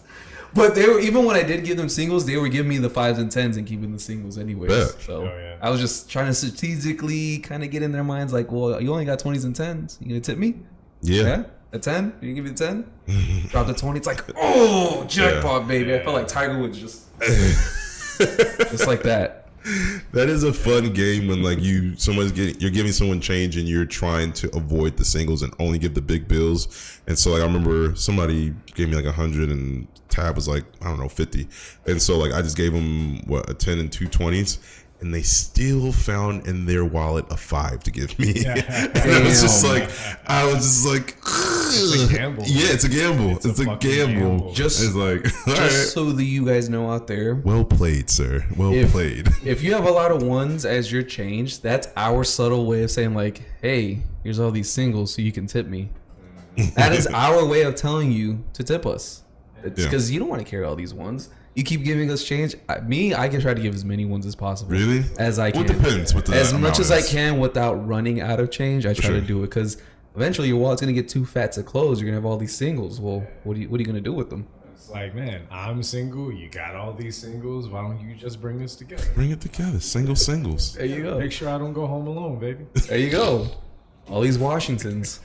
But they were, even when I did give them singles, they were giving me the 5s and 10s and keeping the singles anyways. So I was just trying to strategically kind of get in their minds like, well, you only got 20s and 10s. You gonna tip me? Yeah. A 10? You give me the 10? Drop the 20. It's like, oh, jackpot, baby. I felt like Tiger Woods just like that. That is a fun game when like you're giving someone change and you're trying to avoid the singles and only give the big bills. And so like I remember somebody gave me like 100 and tab was like, I don't know, 50. And so like I just gave him a 10 and 2 20s. and they still found in their wallet a $5 to give me. Damn. I was just like, It's a gamble. Yeah, it's a gamble. It's a gamble. Just like, so that you guys know out there. Well played, sir. Well played. If you have a lot of ones as your change, that's our subtle way of saying like, hey, here's all these singles so you can tip me. That is our way of telling you to tip us. It's because you don't want to carry all these ones. You keep giving us change. I can try to give as many ones as possible. Really? As I can. Well, it depends. As much as I can without running out of change, I try to do it because eventually your wallet's going to get too fat to close. You're going to have all these singles. Well, what are you going to do with them? It's like, man, I'm single. You got all these singles. Why don't you just bring us together? Bring it together. Singles. There you go. Make sure I don't go home alone, baby. There you go. All these Washingtons.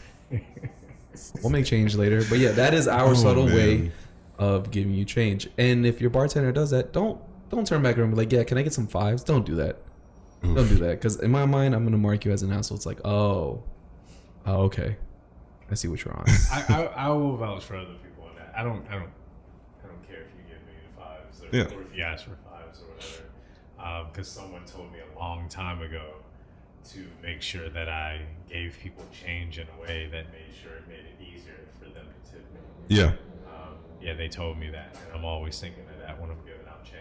We'll make change later. But yeah, that is our subtle way of giving you change. And if your bartender does that, don't turn back around and be like, yeah, can I get some $5s? Don't do that. Oof. Don't do that. Because in my mind, I'm going to mark you as an asshole. It's like, oh, okay. I see what you're on. I will vouch for other people on that. I don't care if you give me the $5s or if you ask for $5s or whatever. Because someone told me a long time ago to make sure that I gave people change in a way that made sure it made it easier for them to tip me. Yeah. Yeah, they told me that, and I'm always thinking of that when I'm giving out change.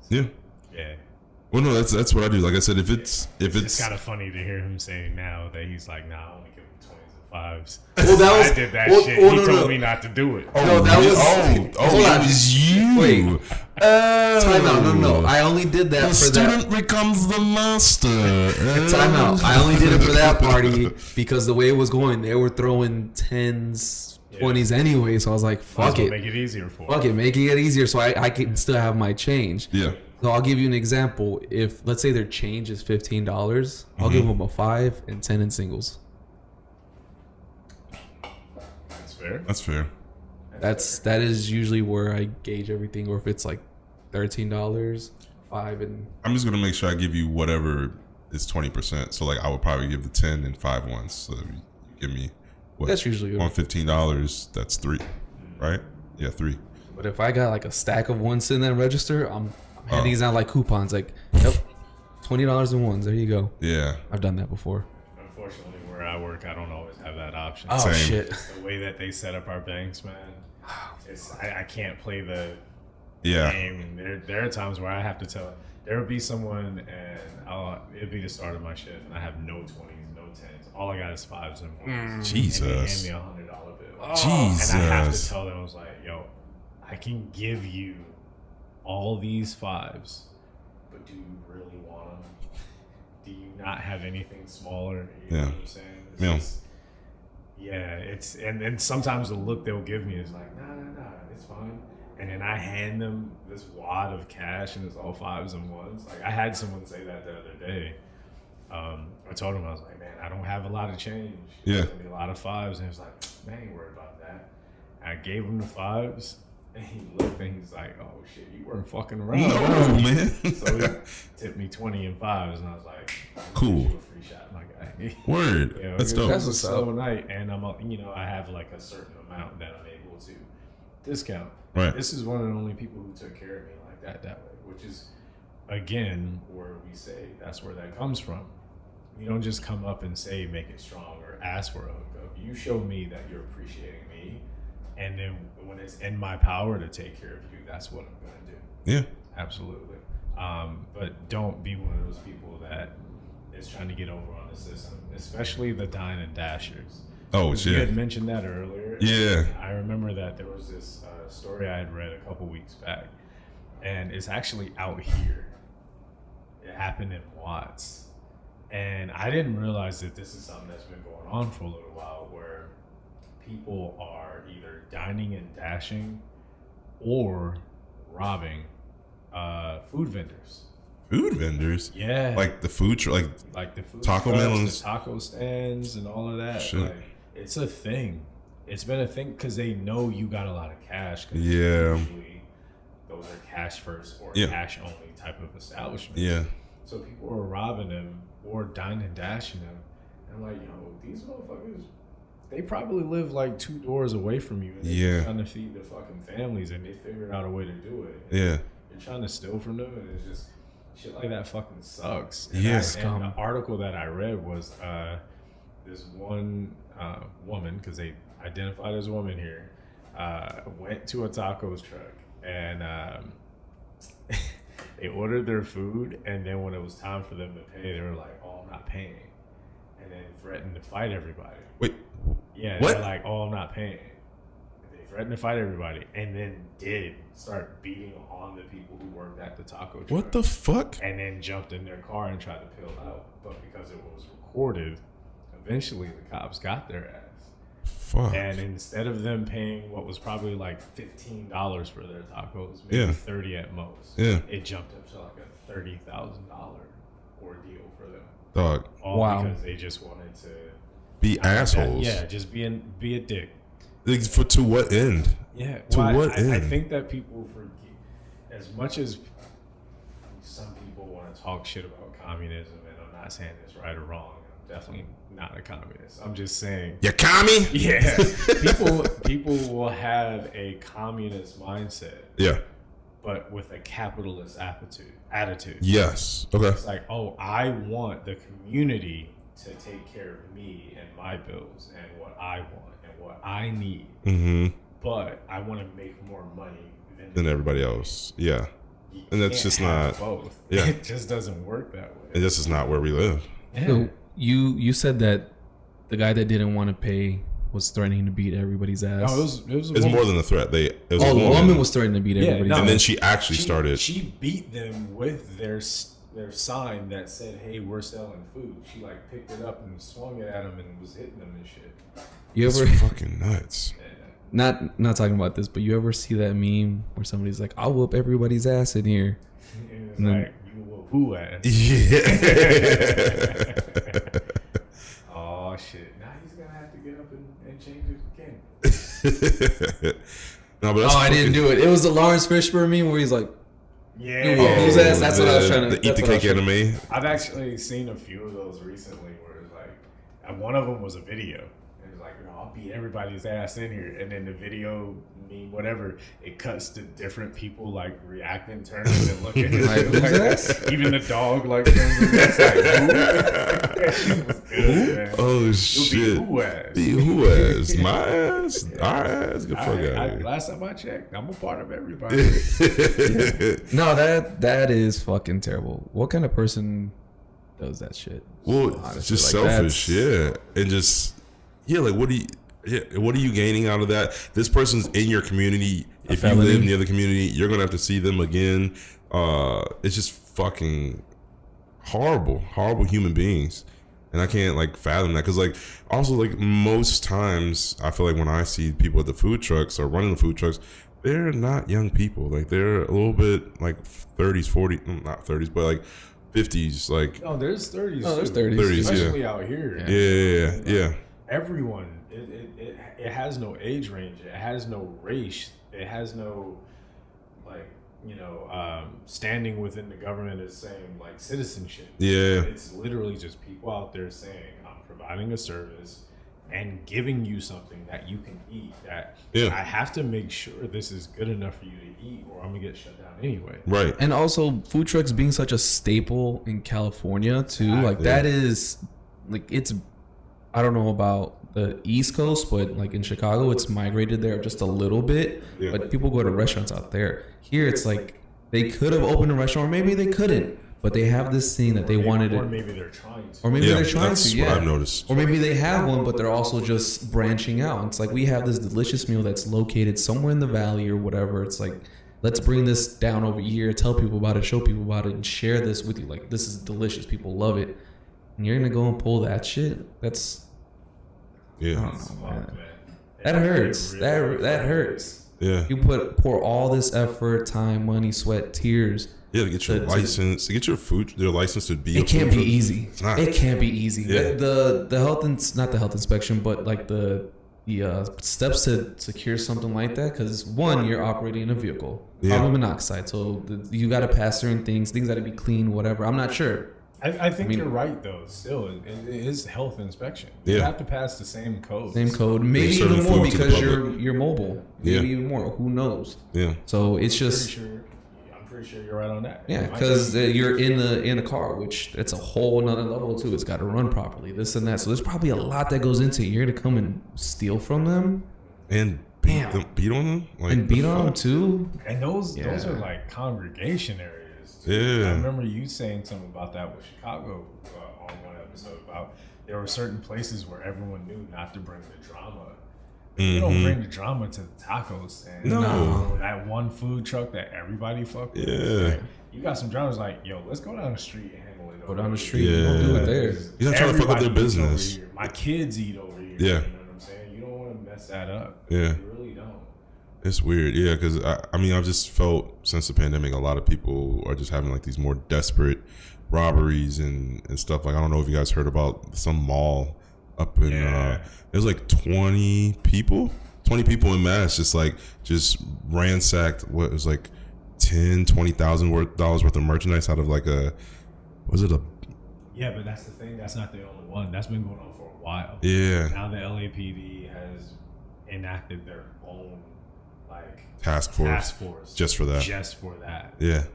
So, yeah. Well, no, that's what I do. Like I said, if it's kind of funny to hear him saying now that he's like, nah, I only give him 20s and 5s. Well, that was I did that shit. He told me not to do it. That was you. Wait. Time out. No. I only did that the student becomes the master. Time out. I only did it for that party because the way it was going, they were throwing 10s. 20s anyway, so I was like, fuck it. Make it easier for Fuck it, making it easier so I can still have my change. Yeah. So I'll give you an example. If, let's say their change is $15, I'll give them a 5 and 10 in singles. That's fair. That is usually where I gauge everything, or if it's like $13, 5 and... I'm just going to make sure I give you whatever is 20%. So, like, I would probably give the 10 and 5 ones. So, you give me... What, that's usually on $15. That's 3, right? Yeah, 3. But if I got like a stack of ones sitting there register, I'm handing these out like coupons. Like, yep, $20 in ones. There you go. Yeah, I've done that before. Unfortunately, where I work, I don't always have that option. Oh Same. shit! It's the way that they set up our banks, man. I can't play the yeah. game. There are times where I have to tell. There will be someone, and it'll be the start of my shit, and I have no 20s, no 10s. All I got is 5s and 1s. Jesus. And they hand me $100 bill. Jesus. And I have to tell them, I was like, yo, I can give you all these 5s, but do you really want them? Do you not have anything smaller? You know what I'm saying? It's and sometimes the look they'll give me is like, nah, it's fine. And then I hand them this wad of cash and it's all 5s and 1s. Like I had someone say that the other day. I told him, I was like, man, I don't have a lot of change. Yeah. There's gonna be a lot of 5s. And he was like, man, I ain't worried about that. And I gave him the 5s. And he looked and he's like, oh shit, you weren't fucking around. No, man. So he tipped me 20 and 5s. And I was like, cool. Free shot, my guy. Word. You know, that's dope. That's a slow night. And I have like a certain amount that I'm able to discount. Right. This is one of the only people who took care of me like that way, which is, again, where we say that's where that comes from. You don't just come up and say, make it strong or ask for a hookup. You show me that you're appreciating me. And then when it's in my power to take care of you, that's what I'm going to do. Yeah. Absolutely. But don't be one of those people that is trying to get over on the system, especially the Dine and Dashers. Oh, shit. You had mentioned that earlier. Yeah. I remember that there was this story I had read a couple weeks back, and it's actually out here. It happened in Watts. And I didn't realize that this is something that's been going on for a little while, where people are either dining and dashing or robbing food vendors. Food vendors? Yeah. Like the food, like the food taco trucks, melons, the taco stands, and all of that. Shit. Like, it's a thing. It's been a thing because they know you got a lot of cash. Yeah. Usually those are cash first or cash only type of establishments. Yeah. So people are robbing them or dining and dashing them. And I'm like, yo, these motherfuckers, they probably live like 2 doors away from you. And they're trying to feed their fucking families, and they figured out a way to do it. And yeah. you're trying to steal from them, and it's just, shit like that fucking sucks. Yes. And the article that I read was this one woman, because they identified as a woman here, went to a tacos truck and they ordered their food, and then when it was time for them to pay, they were like, "Oh, I'm not paying," and then threatened to fight everybody. Wait, yeah, what? They're like, "Oh, I'm not paying." They threatened to fight everybody, and then did start beating on the people who worked at the taco truck. What the fuck? And then jumped in their car and tried to peel out, but because it was recorded, eventually the cops got their ass. Fuck. And instead of them paying what was probably like $15 for their tacos, maybe $30 at most, it jumped up to like a $30,000 ordeal for them. Dog. All because they just wanted to be assholes. Just be a dick. To what end? Yeah. To what end? I think that people forget, as much as some people want to talk shit about communism, and I'm not saying it's right or wrong. I'm definitely not a communist. I'm just saying. You commie? Yeah. people will have a communist mindset. Yeah. But with a capitalist attitude. Yes. Okay. It's like, oh, I want the community to take care of me and my bills and what I want and what I need. Mm-hmm. But I want to make more money than everybody else. Yeah. And that's just not both. Yeah. It just doesn't work that way. And this is not where we live. Yeah. So you said that the guy that didn't want to pay was threatening to beat everybody's ass. No, it was It's more than a threat. The woman was threatening to beat everybody's ass. And then she actually started. She beat them with their sign that said, "Hey, we're selling food." She like picked it up and swung it at them and was hitting them and shit. You ever fucking nuts? Not talking about this, but you ever see that meme where somebody's like, "I'll whoop everybody's ass in here," and it's like, "You whoop who ass?" Yeah. Oh shit! Now he's gonna have to get up and change it again. No, but that's I didn't do it. It was the Lawrence Fishburne meme where he's like, Yeah, whose ass? That's what I was trying to. The eat the cake anime. I've actually seen a few of those recently where it's like, and one of them was a video. And it's like, I'll beat everybody's ass in here. And then the video, whatever, it cuts to different people like reacting, turning and looking. Like, who's ass? Even the dog like turns and that's like, who? Was good, man. Oh shit! Who ass? Who ass? My ass? Our ass? Get the fuck out of here. Last time I checked, I'm a part of everybody. No, that is fucking terrible. What kind of person does that shit? Well, honestly, just like, selfish, and just like what are you gaining out of that? This person's in your community. If you live in the other community, you're gonna have to see them again. It's just fucking horrible human beings. And I can't like fathom that because like also like most times I feel like when I see people at the food trucks or running the food trucks, they're not young people. Like they're a little bit like 30s, 40s, not 30s, but like 50s. Like no, there's 30s. Oh, there's 30s, especially out here. Yeah. Everyone. It has no age range. It has no race. It has no like standing within the government as saying like citizenship. Yeah. It's literally just people out there saying, I'm providing a service and giving you something that you can eat that I have to make sure this is good enough for you to eat or I'm gonna get shut down anyway. Right. And also food trucks being such a staple in California too. Like that is like it's I don't know about the East Coast, but like in Chicago, it's migrated there just a little bit. Yeah. But people go to restaurants out there. Here, it's like they could have opened a restaurant, or maybe they couldn't. But they have this thing that they wanted. Or maybe they're trying to. Or maybe they're trying to. Yeah, that's what I've noticed. Or maybe they have one, but they're also just branching out. It's like we have this delicious meal that's located somewhere in the valley or whatever. It's like let's bring this down over here, tell people about it, show people about it, and share this with you. Like this is delicious. People love it. And you're gonna go and pull that shit. That's yeah. I don't know, man. That hurts. That hurts. Yeah. You pour all this effort, time, money, sweat, tears. Yeah, to get your license, to get your license to be. It can't be easy. It's not. It can't be easy. Yeah. The health not the health inspection, but like the steps to secure something like that. Because one, you're operating in a vehicle, carbon monoxide, so you got to pass certain things got to be clean, whatever. I'm not sure. I think you're right though. Still, it is health inspection. Yeah. You have to pass the same code. Maybe even more because you're mobile. Maybe even more. Who knows? Yeah. So it's just. I'm pretty sure you're right on that. Yeah, because you're in the car, which it's a whole nother level too. It's got to run properly, this and that. So there's probably a lot that goes into it. You're gonna come and steal from them and beat on them, like, and beat on them too. And those are like congregation areas. Too. Yeah, I remember you saying something about that with Chicago on one episode about there were certain places where everyone knew not to bring the drama. You don't bring the drama to the tacos. And no. That one food truck that everybody fuck with. Yeah. Like, you got some drivers like, yo, let's go down the street and handle it. Go down the street. Yeah. Don't do it there. You're not trying to fuck up their business. My kids eat over here. Yeah. You know what I'm saying? You don't want to mess that up. Yeah. You really don't. It's weird. Yeah, because I mean, I've just felt since the pandemic, a lot of people are just having like these more desperate robberies and stuff. Like, I don't know if you guys heard about some mall up in there's like 20 people in mass just ransacked what was like $20,000 worth of merchandise out of like but that's the thing, that's not the only one. That's been going on for a while. Yeah, now the LAPD has enacted their own like task force just for that. Yeah,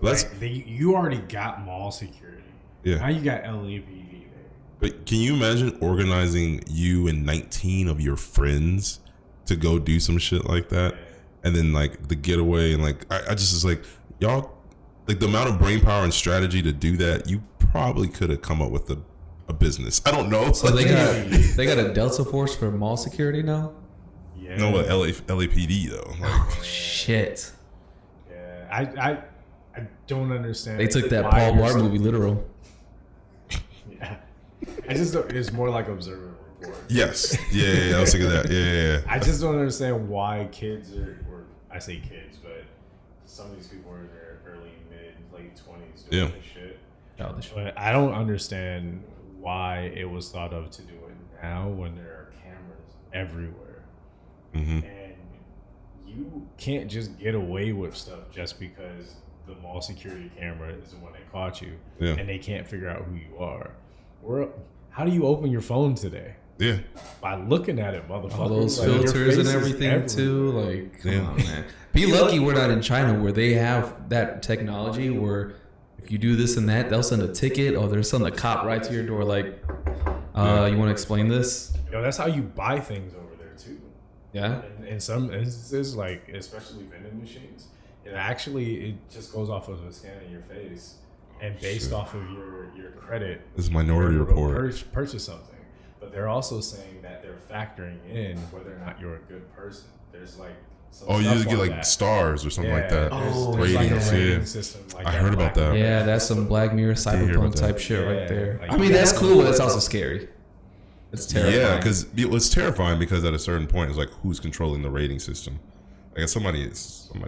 like, you already got mall security. Yeah, now you got LAPD. But can you imagine organizing you and 19 of your friends to go do some shit like that? And then like the getaway and like, I just was like, y'all, like the amount of brain power and strategy to do that, you probably could have come up with a business. I don't know. So they got a Delta Force for mall security now? Yeah. No, but LAPD though. Like, shit. Yeah. I don't understand. They took that Paul Blart movie literal. Yeah. I just don't, it's more like observer report. Yes. Yeah, I was thinking that. Yeah. I just don't understand why kids or I say kids, but some of these people are in their early, mid, late 20s doing this shit. Childish. But I don't understand why it was thought of to do it now when there are cameras everywhere. Mm-hmm. And you can't just get away with stuff just because the mall security camera is the one that caught you and they can't figure out who you are. How do you open your phone today? Yeah. By looking at it, motherfucker. All those filters and everything too. Like, come on, man. Be lucky we're not in China where they have that technology where if you do this and that, they'll send a ticket or there's some cop right to your door like, you want to explain this? Yo, that's how you buy things over there too. Yeah. In some instances, like especially vending machines, it just goes off of a scan of your face. And based off of your credit, this is Minority Report. Purchase something, but they're also saying that they're factoring in whether or not you're a good person. There's like you just get like stars or something like that. There's like a rating system. Like I heard about that. Yeah, that's some Black Mirror cyberpunk type shit right there. Like, I mean, that's cool, but it's also scary. It's terrifying. Yeah, because it's terrifying because at a certain point, it's like who's controlling the rating system. Like somebody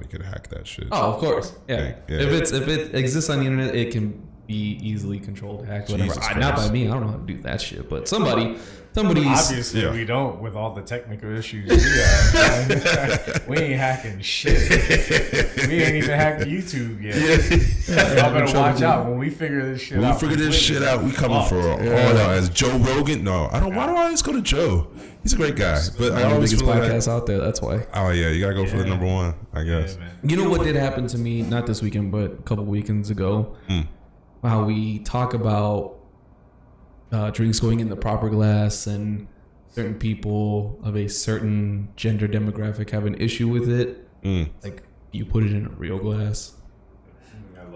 could hack that shit. Oh, of course. Yeah. If it exists on the internet, it can be easily controlled, hacked, whatever. Not by me. I don't know how to do that shit, but somebody's. Obviously, we don't with all the technical issues we have. We ain't hacking shit. We ain't even hacked YouTube yet. Y'all better watch out when we figure this shit out. We coming for all out. As Joe Rogan? No, I don't. Why do I always go to Joe? He's a great guy, but I always biggest feel podcast out there. That's why. Oh yeah, you gotta go for the number one, I guess. You know what did happen to me? Not this weekend, but a couple weekends ago. How we talk about drinks going in the proper glass and certain people of a certain gender demographic have an issue with it. Like you put it in a real glass.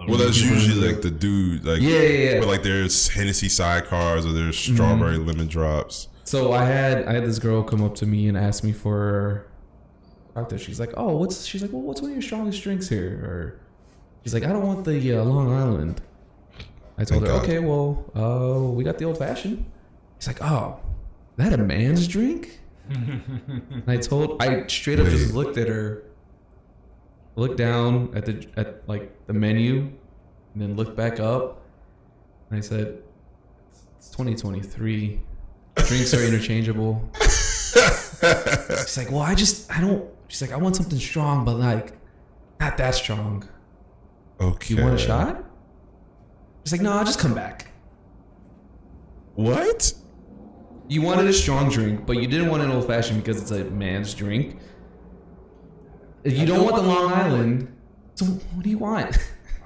Well, that's usually like the dude, like but like there's Hennessy sidecars or there's strawberry lemon drops. So I had this girl come up to me and ask me for out there. She's like, "Oh, what's one of your strongest drinks here?" Or she's like, "I don't want the Long Island." I told her, "Okay, well, we got the old fashioned." She's like, "Oh, that a man's drink?" I straight up just looked at her, looked down at the menu, and then looked back up, and I said, "It's 2023. Drinks are interchangeable." She's like, "Well, I don't." She's like, "I want something strong, but like not that strong." Okay. You want a shot? She's like, "No, I'll just come back." What? You wanted a strong drink, but you didn't want an old fashioned because it's a man's drink. You don't want the Long Island, what do you want?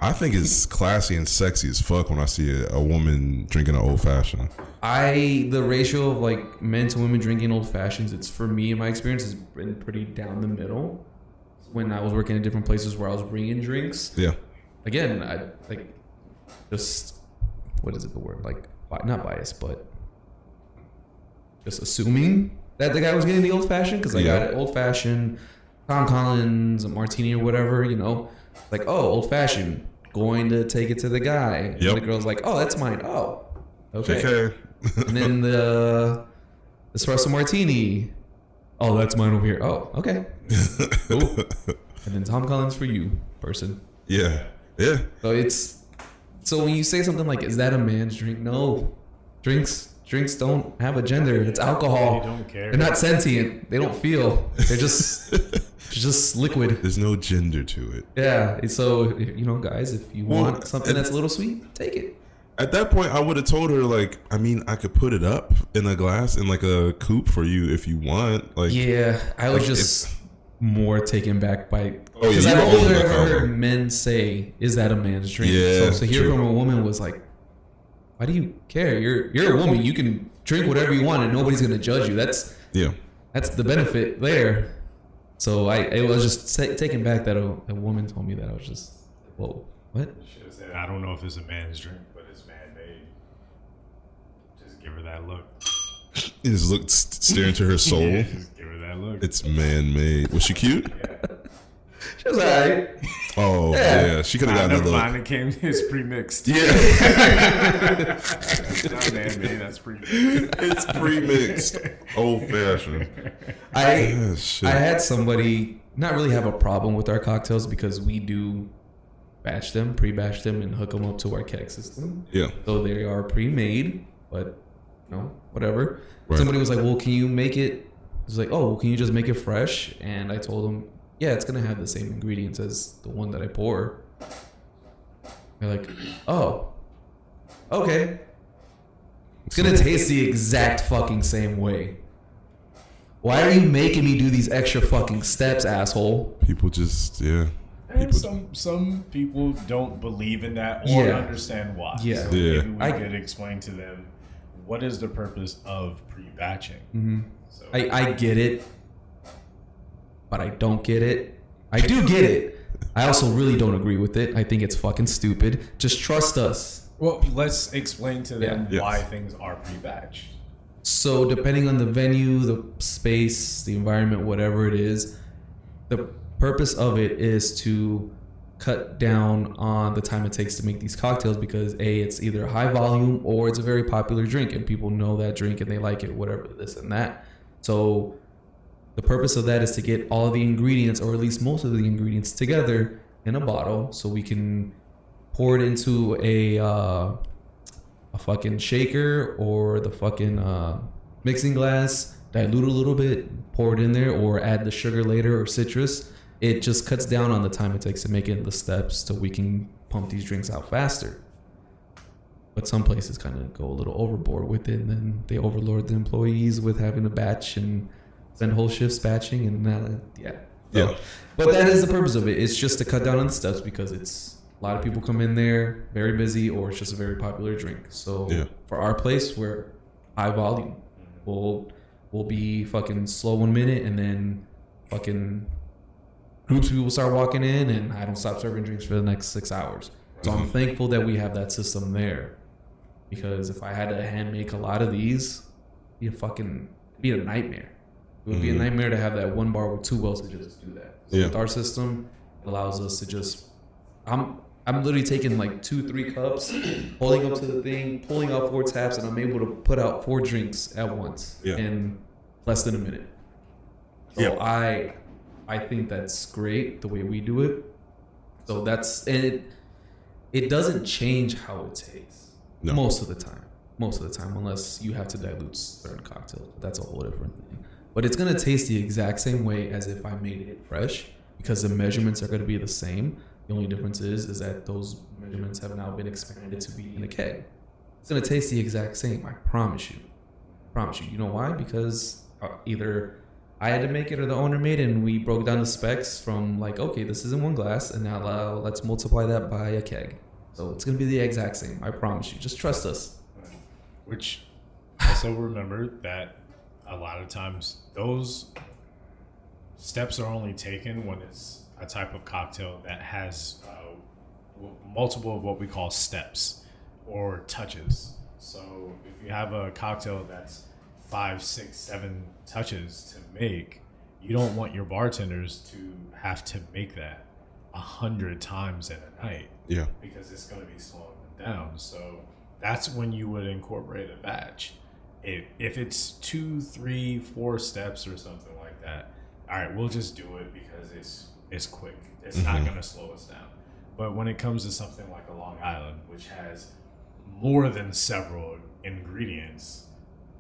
I think it's classy and sexy as fuck when I see a woman drinking an old fashioned. The ratio of like men to women drinking old fashions, it's for me in my experience has been pretty down the middle. When I was working in different places where I was bringing drinks, again, I like just what is it the word like not biased, but just assuming that the guy was getting the old fashioned because I got it old fashioned, Tom Collins, a martini or whatever, you know, like old fashioned, going to take it to the guy. And the girl's like, that's mine. Oh, okay. And then the espresso martini. Oh, that's mine over here. Oh, okay. Cool. And then Tom Collins for you, person. Yeah. So when you say something like, "Is that a man's drink?" No, drinks don't have a gender. It's alcohol. They don't care. They're not sentient. They don't feel. They're just liquid. There's no gender to it. Yeah. So guys, if you want something that's a little sweet, take it. At that point, I would have told her, like, I mean, I could put it up in a glass in like a coupe for you if you want. Like, yeah, I was just more taken back by. Oh yeah, because I've only ever heard men say, "Is that a man's drink?" Yeah, so to hear from a woman was like, why do you care? You're a woman. You can drink whatever you want, and nobody's gonna judge you. That's the benefit there. So I was just taken back that a woman told me that. I was just, whoa, what? Should have said, I don't know if it's a man's drink, but it's man-made. Just give her that look. You just look, stare into her soul. Yeah, just give her that look. It's man-made. Was she cute? Yeah. She was alright. Oh yeah, she could have gotten that look. Mine came. It's pre-mixed. Yeah. It's not man-made. That's pre-mixed. It's pre-mixed. Old fashioned. I had somebody not really have a problem with our cocktails because we do pre-batch them, and hook them up to our keg system. Yeah. So they are pre-made, but whatever. Right. Somebody was like, "Well, can you make it?" I was like, "Oh, well, can you just make it fresh?" And I told them, "Yeah, it's gonna have the same ingredients as the one that I pour." They're like, "Oh, okay. It's gonna taste the exact fucking same way. Why are you making me do these extra fucking steps, asshole?" People just And some people don't believe in that or understand why. Yeah. So maybe we could explain to them what is the purpose of pre-batching. Mm-hmm. So I get it, but I don't get it. I do get it. I also really don't agree with it. I think it's fucking stupid. Just trust us. Well, let's explain to them why things are pre-batched. So depending on the venue, the space, the environment, whatever it is, the purpose of it is to cut down on the time it takes to make these cocktails because it's either high volume or it's a very popular drink and people know that drink and they like it, whatever, this and that. So the purpose of that is to get all of the ingredients, or at least most of the ingredients, together in a bottle so we can pour it into a fucking shaker or the fucking mixing glass, dilute a little bit, pour it in there, or add the sugar later or citrus. It just cuts down on the time it takes to make it, the steps, so we can pump these drinks out faster. But some places kind of go a little overboard with it, and then they overload the employees with having to batch and spend whole shifts batching, and But that is the purpose of it. It's just to cut down on the steps because it's a lot of people come in there very busy, or it's just a very popular drink. So for our place, we're high volume. We'll be fucking slow 1 minute, and then fucking groups of people start walking in, and I don't stop serving drinks for the next 6 hours. So I'm thankful that we have that system there, because if I had to hand make a lot of these, it'd be a nightmare. It would be a nightmare to have that one bar with 2 wells to just do that. So with our system, it allows us to just, I'm literally taking like 2-3 cups, holding up to the thing, pulling out 4 taps, and I'm able to put out 4 drinks at once in less than a minute. So I think that's great the way we do it. So and it doesn't change how it tastes most of the time, unless you have to dilute certain cocktails. That's a whole different thing. But it's gonna taste the exact same way as if I made it fresh, because the measurements are gonna be the same. The only difference is that those measurements have now been expanded to be in a keg. It's gonna taste the exact same. I promise you. You know why? Because either I had to make it or the owner made it, and we broke down the specs from like, okay, this is in one glass, and now let's multiply that by a keg. So it's gonna be the exact same. I promise you. Just trust us. Which also remember that a lot of times those steps are only taken when it's a type of cocktail that has multiple of what we call steps or touches. So if you have a cocktail that's 5, 6, 7 touches to make, you don't want your bartenders to have to make that 100 times in a night. Yeah. Because it's going to be slowing them down. So that's when you would incorporate a batch. If it's 2, 3, 4 steps or something like that, all right, we'll just do it because it's quick. It's not going to slow us down. But when it comes to something like a Long Island, which has more than several ingredients,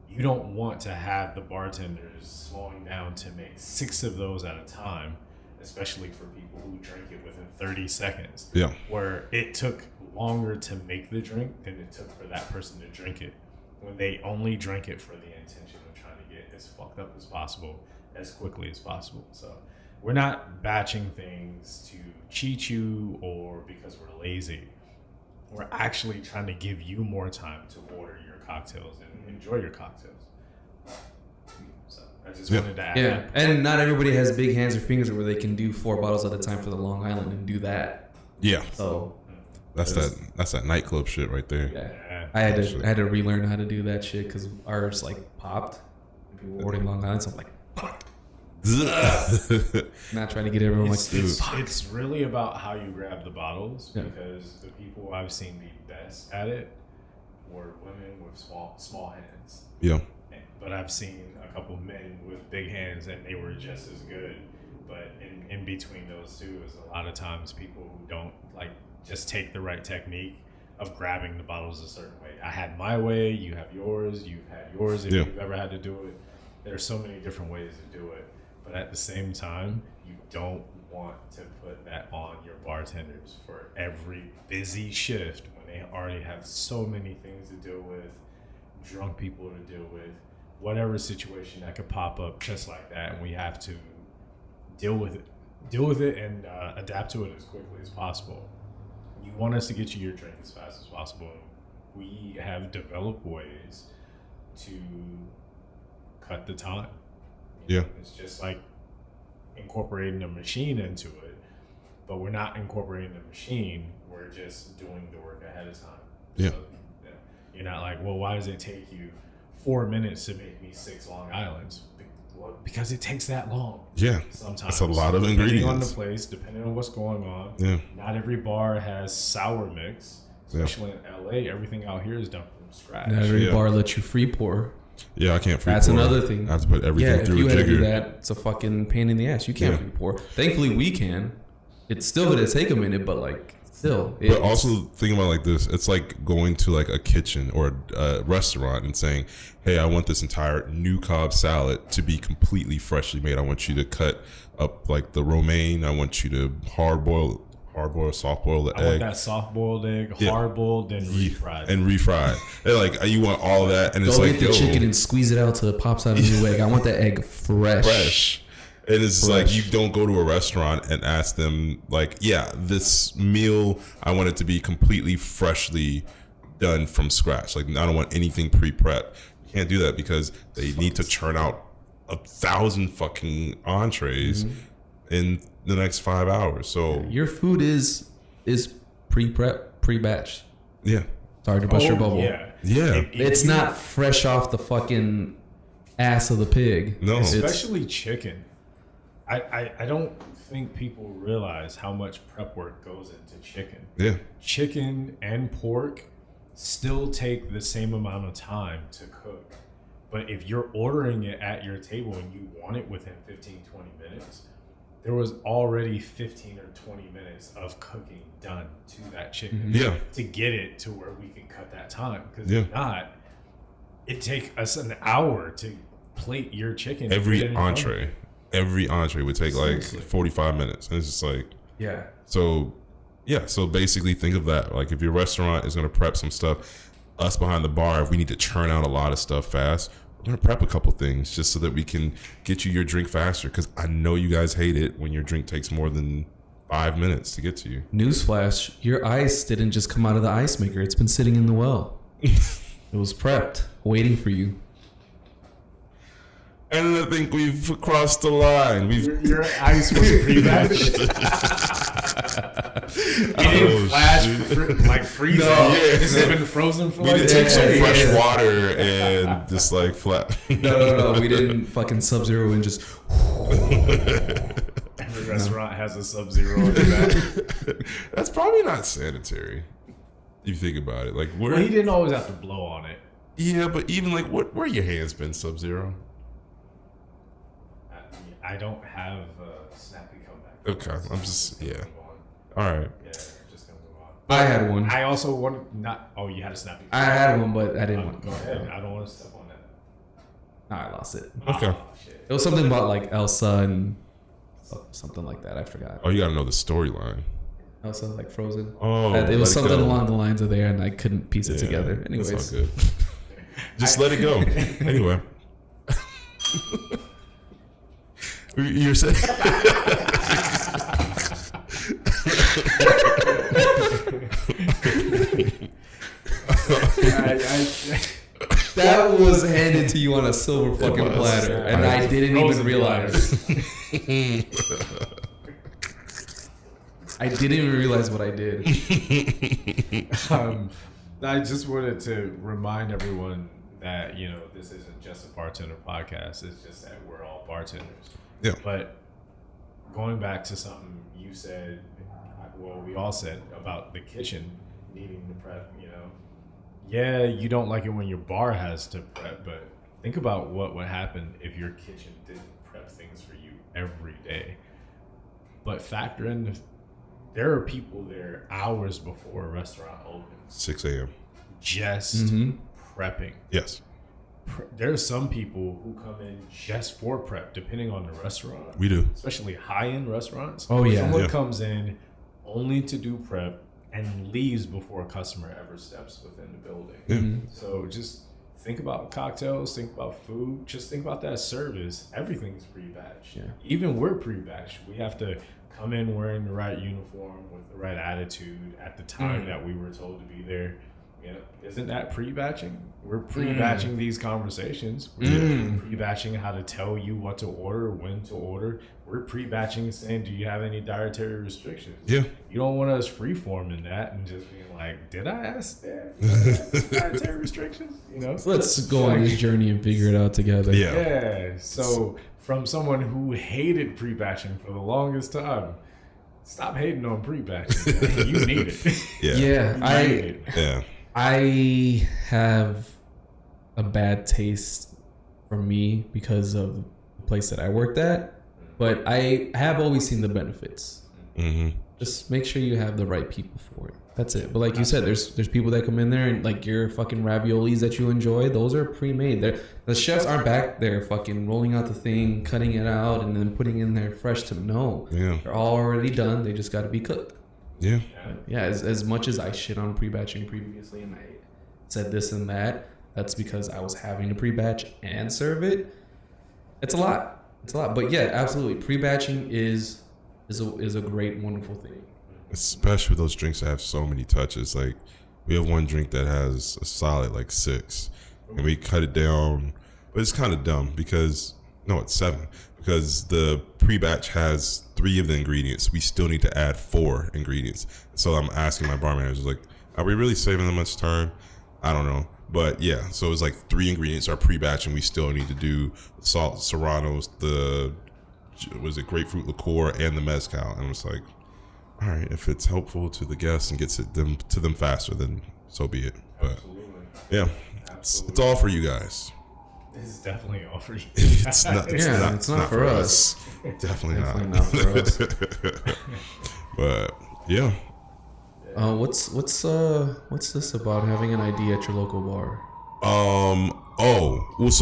you don't want to have the bartenders slowing down to make 6 of those at a time, especially for people who drink it within 30 seconds. Yeah. Where it took longer to make the drink than it took for that person to drink it, when they only drank it for the intention of trying to get as fucked up as possible as quickly as possible. So we're not batching things to cheat you or because we're lazy. We're actually trying to give you more time to order your cocktails and enjoy your cocktails. So I just wanted to add that. And not everybody has big hands or fingers where they can do 4 bottles at a time for the Long Island and do that. Yeah. So that's that nightclub shit right there. Yeah. I had to relearn how to do that shit because ours like popped. People were ordering Long Island, so I'm like, fuck. Not trying to get everyone it's really about how you grab the bottles, because the people I've seen be best at it were women with small hands. Yeah. But I've seen a couple men with big hands and they were just as good. But in between those two is a lot of times people who don't like just take the right technique of grabbing the bottles a certain way. I had my way, you have yours, you've had yours if you've ever had to do it. There's so many different ways to do it. But at the same time, you don't want to put that on your bartenders for every busy shift when they already have so many things to deal with, drunk people to deal with, whatever situation that could pop up just like that, and we have to deal with it and adapt to it as quickly as possible. You want us to get you your drink as fast as possible. We have developed ways to cut the time. Yeah. It's just like incorporating a machine into it, but we're not incorporating the machine. We're just doing the work ahead of time. Yeah. So, you're not like, well, why does it take you 4 minutes to make me 6 Long Islands? Well, because it takes that long. Yeah. Sometimes. It's a lot of ingredients. Depending on the place, depending on what's going on. Yeah. Not every bar has sour mix. Especially in LA, everything out here is done from scratch. Not every bar lets you free pour. Yeah, I can't free That's pour. another thing. I have to put everything through a jigger. If you had to do that, it's a fucking pain in the ass. You can't free pour. Thankfully, we can. It's still going to take a minute, but like still. But also think about it like this. It's like going to like a kitchen or a restaurant and saying, hey, I want this entire new Cobb salad to be completely freshly made. I want you to cut up like the romaine. I want you to hard boil, soft boil the egg. I want that soft boiled egg, hard boiled, and refried. And like you want all of that, and it's like get the chicken and squeeze it out till it pops out a new egg. I want that egg fresh. And it's like you don't go to a restaurant and ask them like, yeah, this meal I want it to be completely freshly done from scratch. Like I don't want anything pre-prep. You can't do that because they need to churn out 1,000 fucking entrees in the next 5 hours. So your food is pre-prep, pre-batch. Yeah. Sorry to bust your bubble. Yeah. It's not fresh off the fucking ass of the pig. No. Especially chicken. I don't think people realize how much prep work goes into chicken. Yeah. Chicken and pork still take the same amount of time to cook. But if you're ordering it at your table and you want it within 15, 20 minutes, there was already 15 or 20 minutes of cooking done to that chicken to get it to where we can cut that time. Because if not, it take us an hour to plate your chicken. Every entree would take like 45 minutes. And it's just like, So basically think of that. Like if your restaurant is going to prep some stuff, us behind the bar, if we need to churn out a lot of stuff fast, gonna prep a couple things just so that we can get you your drink faster. Because I know you guys hate it when your drink takes more than 5 minutes to get to you. Newsflash: your ice didn't just come out of the ice maker; it's been sitting in the well. It was prepped, waiting for you. And I think we've crossed the line. Your ice was pre-batched. Like freezing. No, It's been frozen for We like did take some fresh water and just like flat. No. We didn't fucking Sub-Zero and just. Every restaurant has a Sub-Zero in the back. That's probably not sanitary. You think about it, like Well, he didn't always have to blow on it. Yeah, but even like where your hands been Sub-Zero? I don't have a snappy comeback. Okay, I'm just All right. Yeah, just gonna move on. I had one. I also wanted not. Oh, you had a snappy. I had one, but I didn't want to Go ahead. I don't want to step on that. I lost it. Okay. Oh, shit. It was something about like Elsa and something like that. I forgot. Oh, you gotta know the storyline. Elsa, like Frozen. Oh, It was something go. along the lines of there, and I couldn't piece it together. That's Anyways, all good. Just let it go. Anyway. You're saying that was handed to you on a silver fucking platter, and I didn't even realize. I didn't even realize what I did. I just wanted to remind everyone that, you know, this isn't just a bartender podcast. It's just that we're all bartenders. Yeah. But going back to something you said, well, we all said about the kitchen needing to prep, you know. Yeah, you don't like it when your bar has to prep, but think about what would happen if your kitchen didn't prep things for you every day. But factor in there are people there hours before a restaurant opens. 6 a.m. Just prepping. Yes. There are some people who come in just for prep, depending on the restaurant. We do. Especially high-end restaurants. Oh, yeah. Someone comes in only to do prep and leaves before a customer ever steps within the building. Yeah. So just think about cocktails, think about food, just think about that service. Everything's pre-batched. Yeah. Even we're pre-batched. We have to come in wearing the right uniform with the right attitude at the time that we were told to be there. You know, isn't that pre-batching? We're pre-batching these conversations. We're pre-batching how to tell you what to order, when to order. We're pre-batching saying, do you have any dietary restrictions? Yeah. You don't want us free-forming that and just being like, did I ask that? Dietary restrictions? You know? So let's go on this journey and figure it out together. Yeah. So from someone who hated pre-batching for the longest time, stop hating on pre-batching. You need it. Yeah. I have a bad taste for me because of the place that I worked at, but I have always seen the benefits. Just make sure you have the right people for it. That's it. But like you said, there's people that come in there and like your fucking raviolis that you enjoy, those are pre-made. The chefs aren't back there fucking rolling out the thing, cutting it out, and then putting in there fresh to no. Yeah. They're all already done. They just got to be cooked. Yeah. Yeah, as much as I shit on pre-batching previously and I said this and that, that's because I was having to pre-batch and serve it. It's a lot. But yeah, absolutely. Pre-batching is a great, wonderful thing. Especially with those drinks that have so many touches. Like, we have one drink that has a solid like 6, and we cut it down. But it's kind of dumb because it's 7 because the pre-batch has 3 of the ingredients. We still need to add 4 ingredients. So I'm asking my bar manager, like, are we really saving that much time? I don't know. But yeah, so it's like 3 ingredients are pre-batch, and we still need to do salt, serranos, grapefruit liqueur, and the mezcal. And it's like, all right, if it's helpful to the guests and gets them to them faster, then so be it. But yeah, it's all for you guys. It's definitely all for you. It's not. It's not for us. Definitely not for us. But yeah. What's this about having an ID at your local bar? So I was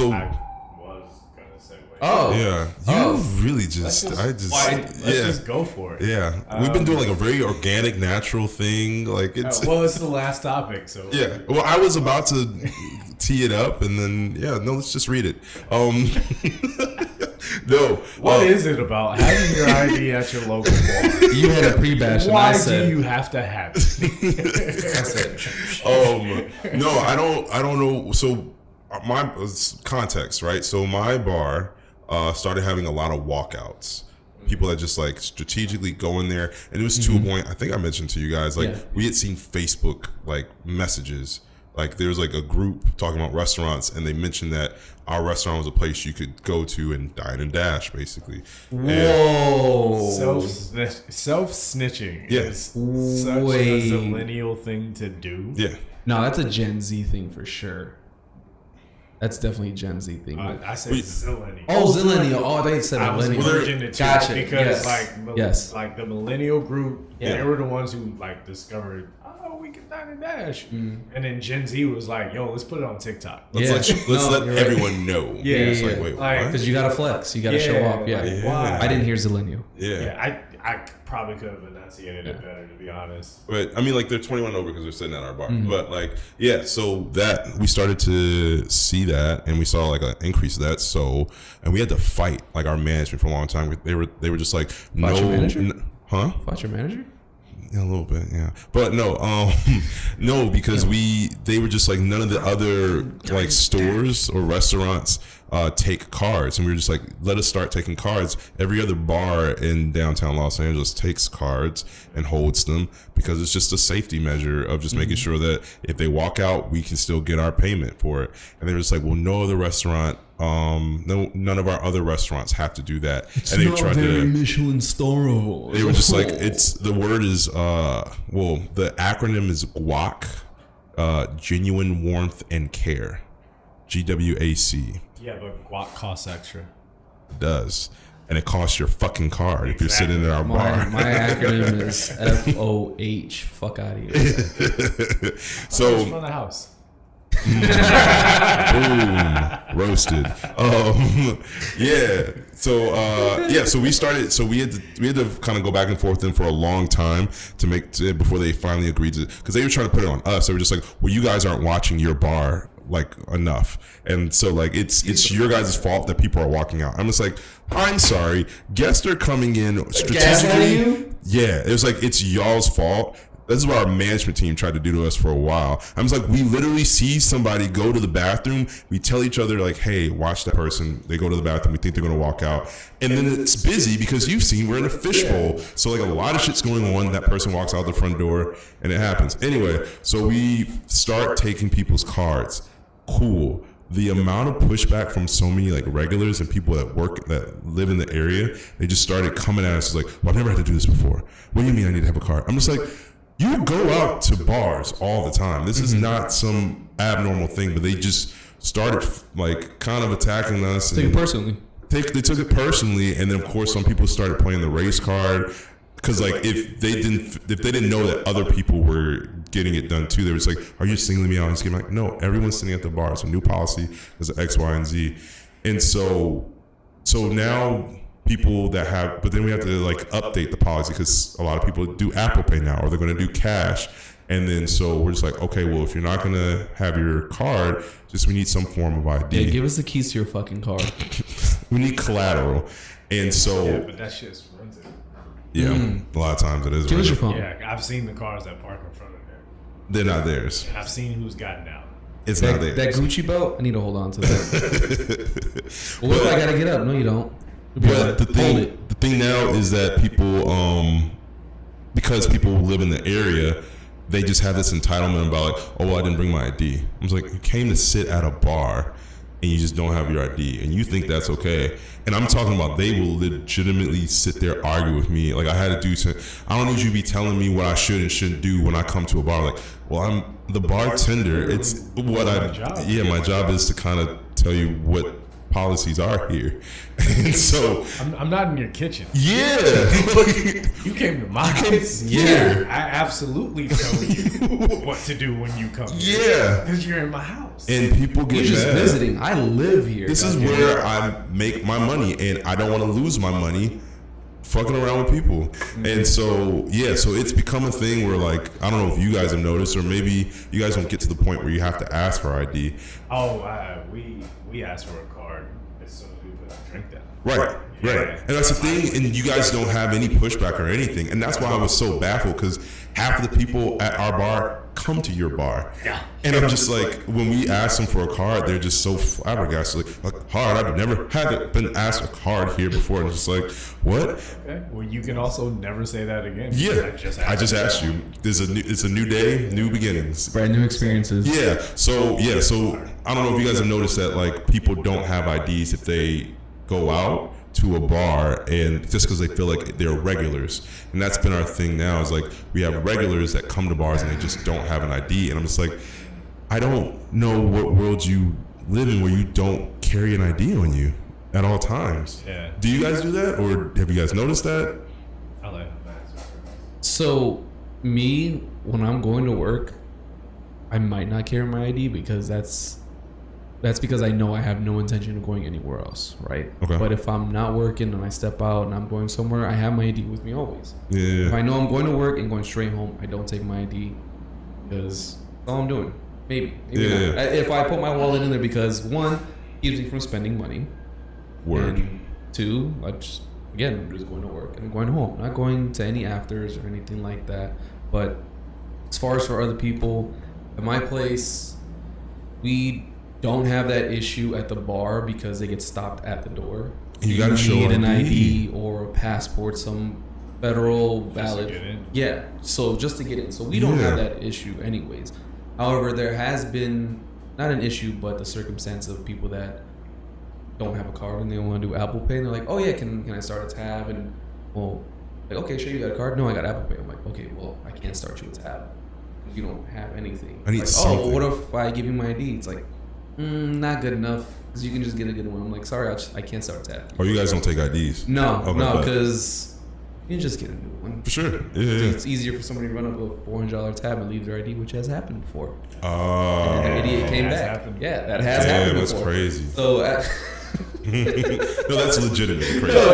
gonna segue. Oh. Yeah. You really just, Let's just go for it. Yeah. We've been doing like a very organic, natural thing. Like it's. Well, it's the last topic, so. Yeah. Well, I was about to tee it up, and then let's just read it. No. What is it about having your ID at your local bar? You had a pre-bash. Why do you have to have it? That's it. No, I don't know. So my context, right? So my bar started having a lot of walkouts. People that just like strategically go in there, and it was to a point. I think I mentioned to you guys, like we had seen Facebook like messages. Like there was like a group talking about restaurants, and they mentioned that our restaurant was a place you could go to and dine and dash, basically. Whoa! Self snitching is such a millennial thing to do. Yeah. No, that's a Gen Z thing for sure. That's definitely a Gen Z thing. I said zillennial. Oh, zillennial. Oh, they said millennial. I was merging the two Gotcha. because Yes. like the millennial group, Yeah. they were the ones who like discovered, we can dine and dash, and then Gen Z was like, yo, let's put it on TikTok. Let's let everyone know. Yeah, it's yeah. like, wait, Like, what? Because you gotta flex, you gotta show off. Yeah. like, why? I didn't hear zillennial. Yeah. I probably could have enunciated it better, to be honest. But I mean, like they're 21 over because they're sitting at our bar. But like, so that we started to see that, and we saw like an increase of that. So, and we had to fight like our management for a long time. They were just like, Fought your manager? Fought your manager? Yeah, a little bit, yeah. But no, no, because they were just like none of the other like stores or restaurants take cards, and we were just like, let us start taking cards. Every other bar in downtown Los Angeles takes cards and holds them because it's just a safety measure of just making sure that if they walk out, we can still get our payment for it. And they were just like, well, no other restaurant. None of our other restaurants have to do that. It's and they not tried very to Michelin star. They were just like, the word is the acronym is GWAC, genuine warmth and care, GWAC. Yeah, but guac costs extra. It does, and it costs your fucking card if you're sitting in our bar. My acronym is FOH. Fuck out of here. So from the house. Boom, roasted. So we started. So we had to kind of go back and forth then for a long time before they finally agreed to, because they were trying to put it on us. They were just like, well, you guys aren't watching your bar like enough, and so like it's your guys' fault that people are walking out. I'm just like, I'm sorry, guests are coming in strategically. Yeah, it was like, it's y'all's fault. This is what our management team tried to do to us for a while. I'm just like, we literally see somebody go to the bathroom. We tell each other like, hey, watch that person. They go to the bathroom. We think they're going to walk out. And then it's busy because you've seen we're in a fishbowl. So like a lot of shit's going on. That person walks out the front door and it happens. Anyway, so we start taking people's cards. Cool. The amount of pushback from so many like regulars and people that live in the area, they just started coming at us like, well, I've never had to do this before. What do you mean I need to have a card? I'm just like, you go out to bars all the time. This is not some abnormal thing, but they just started like kind of attacking us. Take it personally. They took it personally, and then of course some people started playing the race card because like if they didn't know that other people were getting it done too, they were just like, "Are you singling me out?" And I'm like, "No, everyone's sitting at the bar. It's a new policy. There's X, Y, and Z," and so now. People that have, but then we have to like update the policy because a lot of people do Apple Pay now, or they're going to do cash. And then so we're just like, okay, well, if you're not going to have your card, we need some form of ID. Yeah, give us the keys to your fucking car. We need collateral. And so. Yeah, but that shit's rented. Yeah, a lot of times it is. Give us your phone. Yeah, I've seen the cars that park in front of there. They're not theirs. And I've seen who's gotten out. It's not theirs. That Gucci belt, I need to hold on to that. Well, what if I got to get up? No, you don't. But the thing now is that people, because people live in the area, they just have this entitlement about like, oh, well, I didn't bring my ID. I was like, you came to sit at a bar and you just don't have your ID and you think that's okay. And I'm talking about they will legitimately sit there, argue with me. Like I had to do I don't need you to be telling me what I should and shouldn't do when I come to a bar. Like, well, I'm the bartender. It's what my job is to kind of tell you what policies are here. And so I'm not in your kitchen. Yeah. You came to my house. Yeah. I absolutely tell you what to do when you come here. Yeah. Because you're in my house. And people get You're just mad. visiting. I live here. This is where I make my money, and I don't want to lose my money fucking around with people. And so, yeah, so it's become a thing where, like, I don't know if you guys have noticed, or maybe you guys don't get to the point where you have to ask for ID. We asked for a card as soon as we put the drink down. Right. And that's the thing, and you guys don't have any pushback or anything. And that's why I was so baffled, because half of the people at our bar come to your bar. Yeah. And I'm just like, when we ask them for a card, they're just so flabbergasted. Like, card? I've never been asked a card here before. And it's just like, what? Okay. Well, you can also never say that again. Yeah. I just asked you. It's a new day, new beginnings. Brand new experiences. Yeah. So I don't know if you guys have noticed that, like, people don't have IDs if they go out to a bar, and just because they feel like they're regulars. And that's been our thing now, is like, we have regulars that come to bars and they just don't have an ID. And I'm just like, I don't know what world you live in where you don't carry an ID on you at all times. Yeah. Do you guys do that, or have you guys noticed that? I'll let him answer. So, me, when I'm going to work, I might not carry my ID because that's because I know I have no intention of going anywhere else, right? Okay. But if I'm not working and I step out and I'm going somewhere, I have my ID with me always. Yeah. If I know I'm going to work and going straight home, I don't take my ID because that's all I'm doing. Maybe not. If I put my wallet in there, because one, keeps me from spending money. Word. And two, I'm just going to work and I'm going home. Not going to any afters or anything like that. But as far as for other people, at my place, we don't have that issue at the bar because they get stopped at the door. You gotta show an ID. ID or a passport, some federal valid. Just to get in? Yeah, so just to get in. So we don't have that issue anyways. However, there has been not an issue, but the circumstance of people that don't have a card and they want to do Apple Pay, and they're like, "Oh yeah, can I start a tab?" And well, like, okay, sure, you got a card? No, I got Apple Pay. I'm like, okay, well, I can't start you a tab because you don't have anything. I need like, something. Oh, what if I give you my ID? It's like, not good enough because you can just get a good one. I'm like, sorry, I can't start a tab. Oh, you guys don't take IDs? No, Okay, no, but- because you can just get a new one. For sure. Yeah. It's easier for somebody to run up a $400 tab and leave their ID, which has happened before. Oh. And the idiot came has back. happened. Yeah, that has happened that's before. crazy. So, No, that's legitimately crazy. no,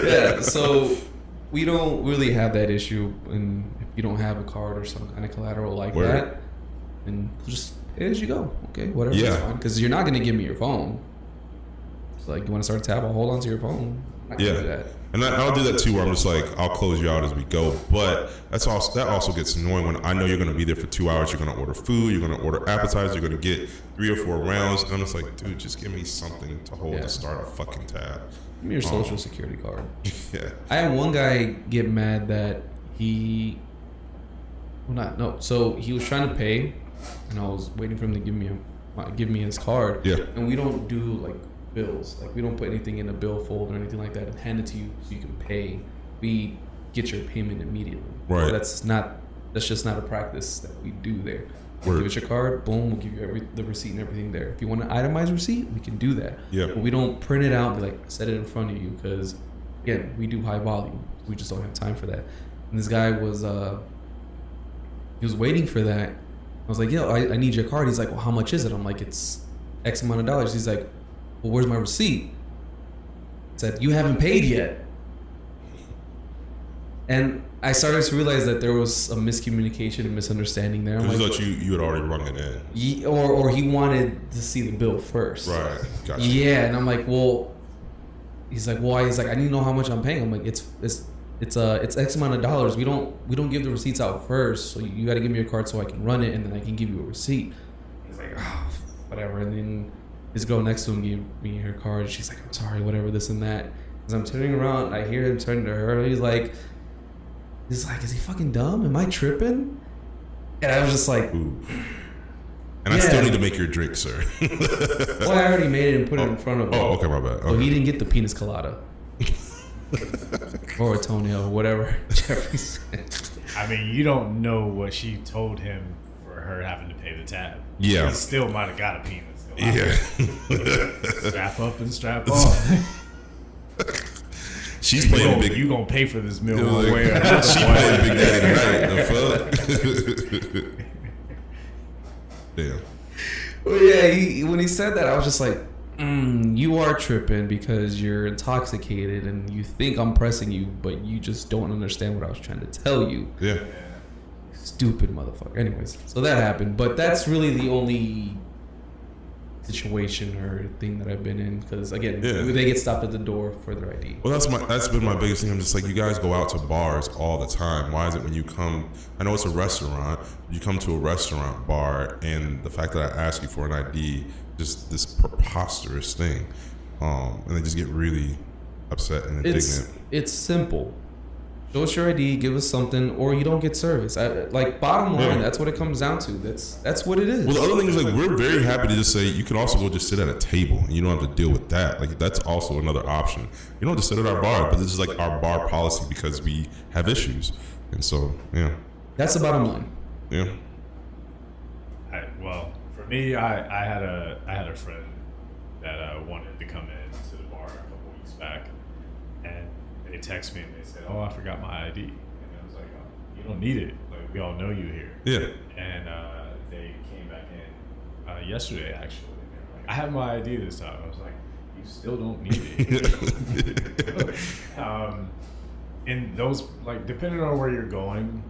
yeah. So we don't really have that issue, and if you don't have a card or some kind of collateral like Word. that, then just pay as you go. Okay, whatever. Yeah. It's fine, because you're not going to give me your phone. It's like, you want to start a tab? I'll hold on to your phone. I can do that. And I'll do that too, where I'm just like, I'll close you out as we go. But that also gets annoying when I know you're going to be there for 2 hours. You're going to order food. You're going to order appetizers. You're going to get 3 or 4 rounds. And I'm just like, dude, just give me something to hold to start a fucking tab. Give me your social security card. Yeah. I had one guy get mad that so he was trying to pay, and I was waiting for him to give me his card. Yeah. And we don't do like bills, like we don't put anything in a bill fold or anything like that and hand it to you so you can pay. We get your payment immediately. Right. That's just not a practice that we do there. Word. Give us your card, boom, we'll give you the receipt and everything there. If you want an itemized receipt, we can do that. Yeah. But we don't print it out and be like, set it in front of you, because again, we do high volume. We just don't have time for that. And this guy was he was waiting for that. I was like, yo, I need your card. He's like, well, how much is it? I'm like, it's X amount of dollars. He's like, well, where's my receipt? I said, you haven't paid yet. And I started to realize that there was a miscommunication and misunderstanding there. Because Like, you thought you had already rung it in. or he wanted to see the bill first. Right. Gotcha. Yeah, and I'm like, well, he's like, why? He's like, I need to know how much I'm paying. I'm like, it's X amount of dollars. We don't give the receipts out first, so you got to give me your card so I can run it, and then I can give you a receipt. He's like, oh, whatever. And then his girl next to him gave me her card. She's like, I'm sorry, whatever, this and that. As I'm turning around, I hear him turning to her. He's like, is he fucking dumb? Am I tripping? And I was just like, Ooh. And I still need to make your drink, sir. well, I already made it and put it in front of him. Oh, okay, my bad. So Okay. he didn't get the penis colada. Or a toenail, or whatever Jeffrey said. I mean, you don't know what she told him for her having to pay the tab. Yeah. He still might have got a penis. Yeah. Strap up and strap on. She's playing big. You gonna pay for this meal one Like, way or another. she playing Big Daddy tonight. The fuck? Damn. Well, yeah, when he said that, I was just like, you are tripping because you're intoxicated and you think I'm pressing you, but you just don't understand what I was trying to tell you. Yeah. Stupid motherfucker. Anyways, so that happened, but that's really the only situation or thing that I've been in, because again, they get stopped at the door for their ID. Well, that's been my biggest thing. I'm just like, you guys go out to bars all the time. Why is it when you come? I know it's a restaurant. You come to a restaurant bar, and the fact that I ask you for an ID, just this preposterous thing, and they just get really upset and indignant. It's simple. Show us your ID, give us something, or you don't get service. Bottom line, that's what it comes down to. That's what it is. Well, the other thing is, like, we're very happy to just say you can also go just sit at a table and you don't have to deal with that. Like, that's also another option. You don't have to sit at our bar, but this is like our bar policy because we have issues. And so, yeah. That's the bottom line. Yeah. Well, for me, I had a friend that wanted to come in to the bar a couple weeks back, and they texted me and they said, "Oh, I forgot my ID," and I was like, "Oh, you don't need it. Like, we all know you here." Yeah. And they came back in yesterday, actually. And they were like, "I have my ID this time." I was like, "You still don't need it." And those, like, depending on where you're going,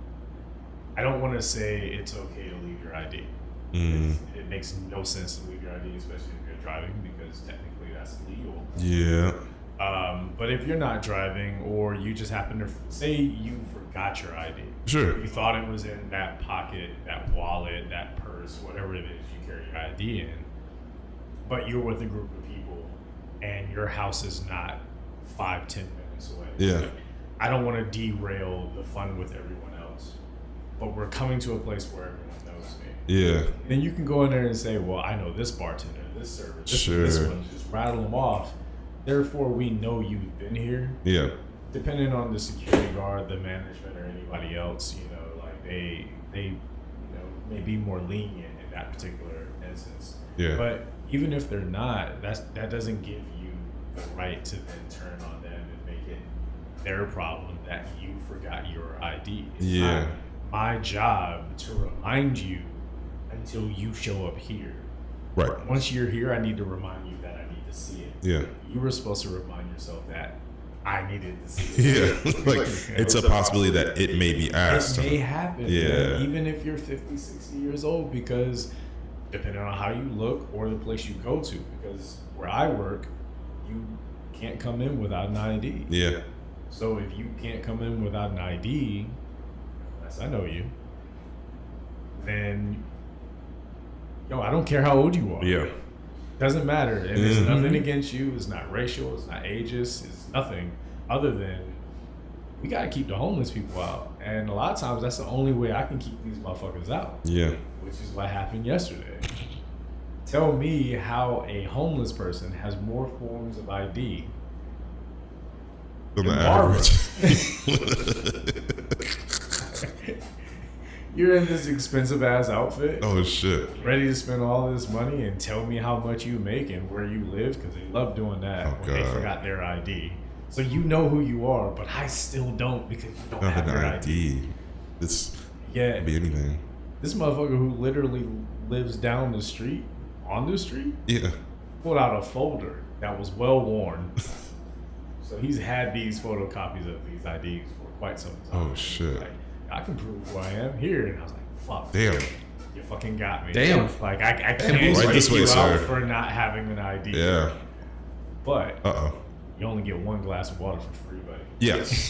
I don't want to say it's okay to leave your ID. It makes no sense to leave your ID, especially if you're driving, because technically that's illegal. Yeah. But if you're not driving, or you just happen to say you forgot your ID, Sure. you thought it was in that pocket, that wallet, that purse, whatever it is you carry your ID in, but you're with a group of people and your house is not 5-10 minutes away. Yeah. I don't want to derail the fun with everyone else, but we're coming to a place where everyone knows me. Yeah. Then you can go in there and say, "Well, I know this bartender, this server, this one," just rattle them off. Therefore, we know you've been here. Yeah. Depending on the security guard, the management, or anybody else, like they may be more lenient in that particular instance. Yeah. But even if they're not, that doesn't give you the right to then turn on them and make it their problem that you forgot your ID. It's not my job to remind you until you show up here. Right. Once you're here, I need to remind you that I need to see it. Yeah. You were supposed to remind yourself that I needed to see it. Yeah. Like, it's a possibility that it may be asked. It may happen. Yeah. Man, even if you're 50, 60 years old, because depending on how you look or the place you go to, because where I work, you can't come in without an ID. Yeah. So if you can't come in without an ID, unless I know you, then I don't care how old you are. Yeah. Doesn't matter. And it's nothing against you. It's not racial. It's not ageist. It's nothing other than we got to keep the homeless people out. And a lot of times that's the only way I can keep these motherfuckers out. Yeah. Which is what happened yesterday. Tell me how a homeless person has more forms of ID than the Barbara. average. You're in this expensive ass outfit. Oh shit. Ready to spend all this money and tell me how much you make and where you live, because they love doing that when they forgot their ID. So you know who you are, but I still don't, because you don't have your ID. This could be anything. This motherfucker who literally lives down the street, on the street, pulled out a folder that was well worn. So he's had these photocopies of these IDs for quite some time. Oh shit. Like, I can prove who I am here. And I was like, fuck. Damn. You fucking got me. Damn. Like, I can't right this way, you sir. out for not having an ID. Yeah. But you only get one glass of water for free, buddy. Yes.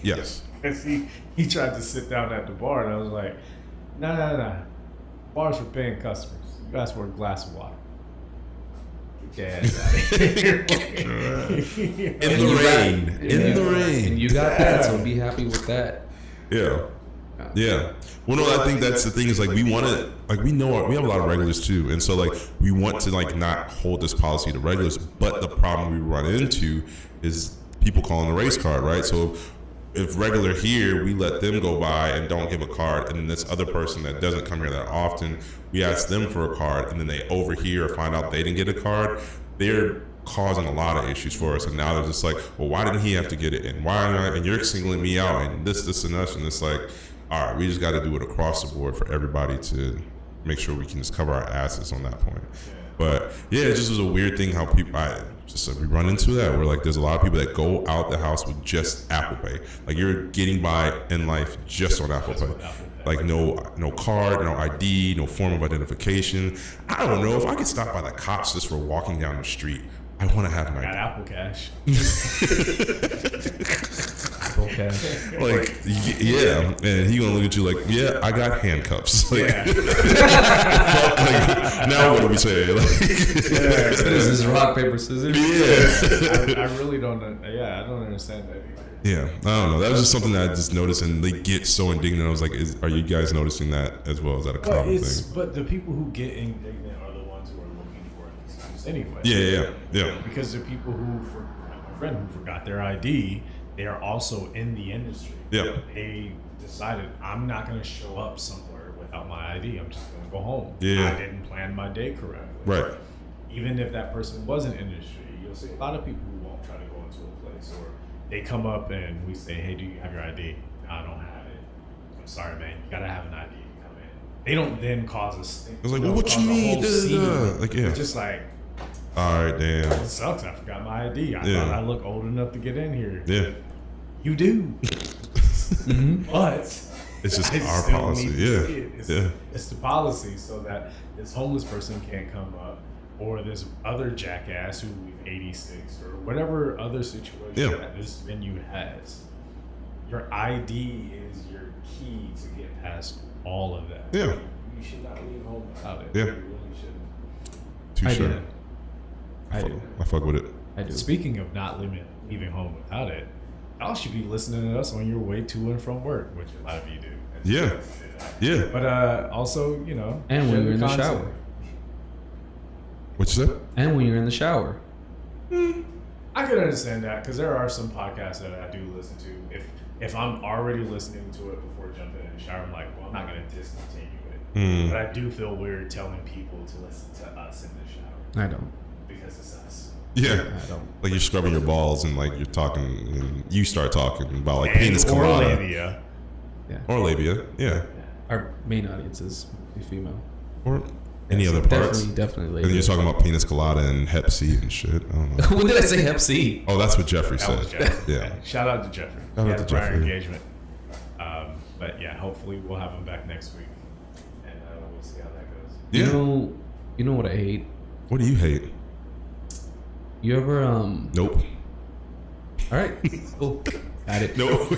Yes. Because he tried to sit down at the bar, and I was like, nah. Bar's for paying customers. You asked for a glass of water. Get your ass out of here. In the rain. In the rain. And you got that, so be happy with that. Yeah. Yeah. Well, no, I think that's the thing is, like, we want to, like, we know we have a lot of regulars too. And so, like, we want to, like, not hold this policy to regulars. But the problem we run into is people calling the race card, right? So if regular here, we let them go by and don't give a card, and then this other person that doesn't come here that often, we ask them for a card, and then they overhear or find out they didn't get a card. They're causing a lot of issues for us, and now they're just like, well, why didn't he have to get it, and why not? And you're singling me out, and this and us, and it's like, all right, we just got to do it across the board for everybody to make sure we can just cover our asses on that point. But yeah, it just was a weird thing how people, we run into that where like there's a lot of people that go out the house with just Apple Pay. Like you're getting by in life just on Apple Pay. Like no card, no ID, no form of identification. I don't know if I get stopped by the cops just for walking down the street. I want to have an ID. Got Apple Cash. Apple Cash. Like, yeah, and he gonna look at you like, yeah, I got handcuffs. Like, Yeah. like, now what do we say? Like, What is this, rock, paper, scissors? yeah. I really don't. I don't understand that either. Yeah, I don't know. That was just something that I just noticed, and they get so indignant. I was like, are you guys noticing that as well? Is that a common thing? But the people who get indignant are the ones who are looking for an excuse anyway. Yeah. Because the people my friend who forgot their ID, they are also in the industry. Yeah. They decided, I'm not going to show up somewhere without my ID. I'm just going to go home. Yeah. I didn't plan my day correctly. Right. Even if that person was in industry, you'll see a lot of people who won't try to go into a place, or they come up and we say, hey, do you have your ID? No, I don't have it. I'm sorry, man. You got to have an ID to come in. They don't then cause us. I was like, well, what you mean? Like, yeah. It's just like, all right, damn. it sucks. I forgot my ID. I Yeah. thought I looked old enough to get in here. Yeah. You do. But It's just I our still policy. need to Yeah. see it. Yeah. It's the policy so that this homeless person can't come up, or this other jackass who we've 86 or whatever other situation Yeah. that this venue has. Your ID is your key to get past all of that. Yeah. You should not leave home without it. Yeah. You really shouldn't. Too I sure. do. I do. I fuck with it. I do. Speaking of not leaving home without it, y'all should be listening to us on your way to and from work, which a lot of you do. Yeah. Yeah. But also, And share when you're in the content. shower. What you said? And when you're in the shower. I can understand that because there are some podcasts that I do listen to. If I'm already listening to it before jumping in the shower, I'm like, well, I'm not going to discontinue it. But I do feel weird telling people to listen to us in the shower I don't. because it's us. Yeah. I don't. Like you're scrubbing your balls and like you're talking, and you start talking about like And penis or colada. labia. Or labia. Yeah. Our main audience is female. Or any other parts. Definitely And ladies. you're talking about penis colada and Hep C and shit. I don't know. When did I say Hep C? Oh, that's what Jeffrey That said. was Jeffrey. Yeah. Shout out to Jeffrey. Shout He out had to a prior Jeffrey. engagement. But yeah, hopefully we'll have him back next week, and we'll see how that goes. Yeah. You know what I hate? What do you hate? You ever Nope. All right. Cool. Got it. Nope.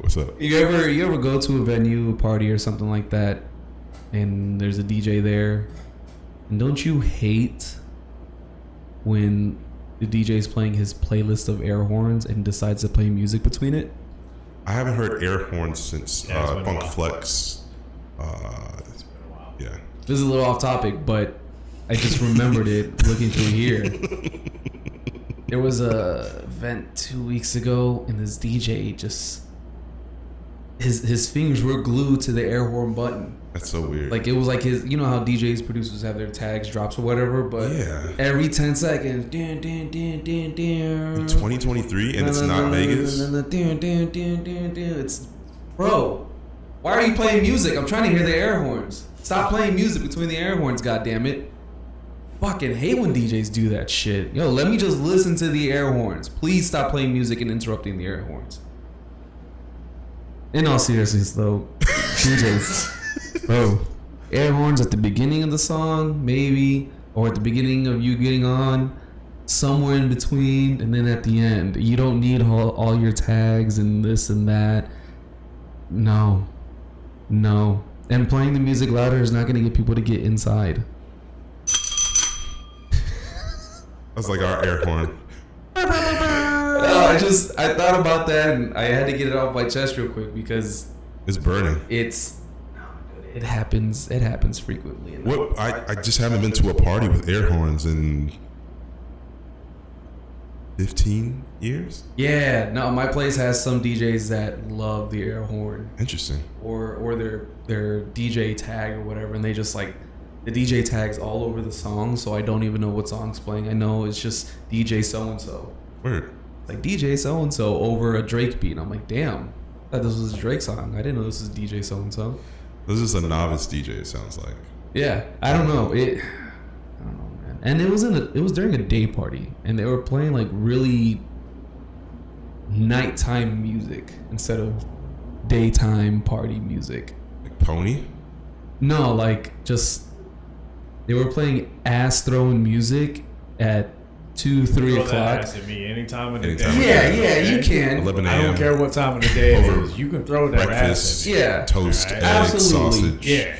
What's up? You ever go to a venue, a party or something like that, and there's a DJ there, and don't you hate when the DJ is playing his playlist of air horns and decides to play music between it? I haven't heard air horns since Yeah, it's been a Funk while. Flex. It's been a while. Yeah. This is a little off topic, but I just remembered it looking through here. There was a event 2 weeks ago, and this DJ just his fingers were glued to the air horn button. That's so weird. Like it was like his, you know how DJs, producers have their tags, drops or whatever, but Yeah. every 10 seconds, dun, dun, dun, dun, dun, in 2023 and it's not Vegas. dun, dun, dun, dun, dun, dun. It's, bro, why are you playing music? I'm trying to hear the air horns. Stop playing music between the air horns, goddammit. Fucking hate when DJs do that shit. Yo, let me just listen to the air horns. Please stop playing music and interrupting the air horns. In all seriousness, though, DJs, bro, air horns at the beginning of the song, maybe, or at the beginning of you getting on, somewhere in between, and then at the end. You don't need all your tags and this and that. No. And playing the music louder is not going to get people to get inside. That's like our air horn. I thought about that and I had to get it off my chest real quick because It's burning. it happens frequently. What? I just haven't been to a party with air horns in 15 years? Yeah, no, my place has some DJs that love the air horn. Interesting. Or their DJ tag or whatever, and they just like the DJ tags all over the song, so I don't even know what song's playing. I know it's just DJ so and so. Word. Like DJ so and so over a Drake beat. I'm like, damn, I thought this was a Drake song. I didn't know this was DJ so and so. This is a novice DJ. It sounds like. Yeah, I don't know. I don't know, man. And it was during a day party, and they were playing like really nighttime music instead of daytime party music. Like Pony? No, like just they were playing ass throwing music at 2, 3 Throw o'clock. that ass at me any time of the Anytime. day. Yeah, you can. 11 I a.m. don't care what time of the day it Over is. You can throw that breakfast, ass at me. Yeah. toast, Alright. egg, Absolutely. sausage. Yeah.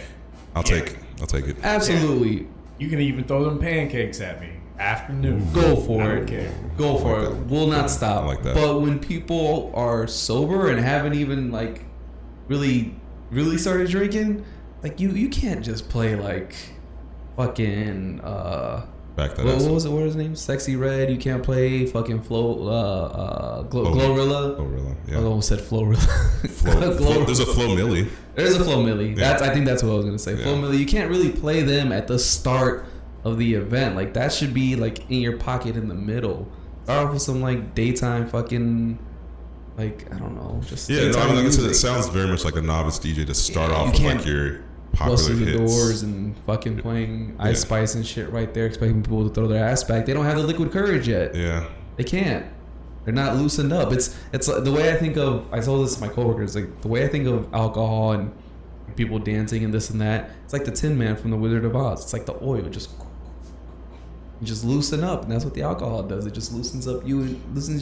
I'll take it. Absolutely. You can even throw them pancakes at me. Afternoon. Go for I it. don't care. Go for it. We'll not stop. I like that. But when people are sober and haven't even like really started drinking, like you can't just play like fucking Back that what ass. was his name? Sexy Red. You can't play fucking Glorilla. Glorilla, yeah. I almost said Florilla. There's a Flo Milli. There's a Flo Milli. Yeah. I think that's what I was gonna say. Yeah. Flo Milli. You can't really play them at the start of the event. Like that should be like in your pocket in the middle. Start off with some like daytime fucking like I don't know. Just Yeah, no, I mean, like I said, it music. sounds very much like a novice DJ to start Yeah, off you with can't like your popular busting the hits. doors and fucking playing Ice Yeah. Spice and shit right there, expecting people to throw their ass back. They don't have the liquid courage yet. Yeah. They can't. They're not loosened up. It's like the way I think of. I told this to my coworkers. Like the way I think of alcohol and people dancing and this and that. It's like the Tin Man from the Wizard of Oz. It's like the oil you just loosen up, and that's what the alcohol does. It just loosens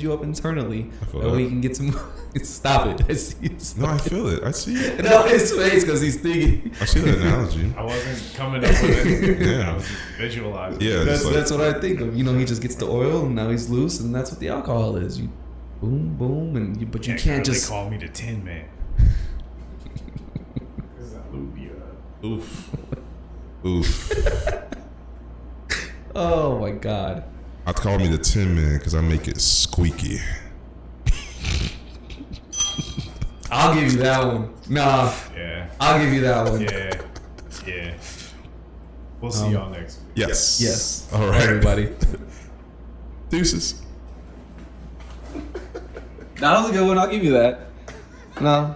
you up internally. I feel That way that. you can get some. Stop it. It's No, I feel it. I see it. no, his face because he's thinking. I see the analogy. I wasn't coming up with it. Yeah. I was visualizing. Yeah. That's it's like- that's what I think of. You know, he just gets the oil, and now he's loose, and that's what the alcohol is. You boom, boom, and but you can't just. They call me the Tin Man. 'Cause I lube you up. Oof. Oof. Oh my god. I'd call me the Tin Man because I make it squeaky. I'll give you that one. Nah, Yeah. I'll give you that one. Yeah. We'll see y'all next week. Yes. Yes. All right. Everybody. Deuces. That was a good one. I'll give you that. No.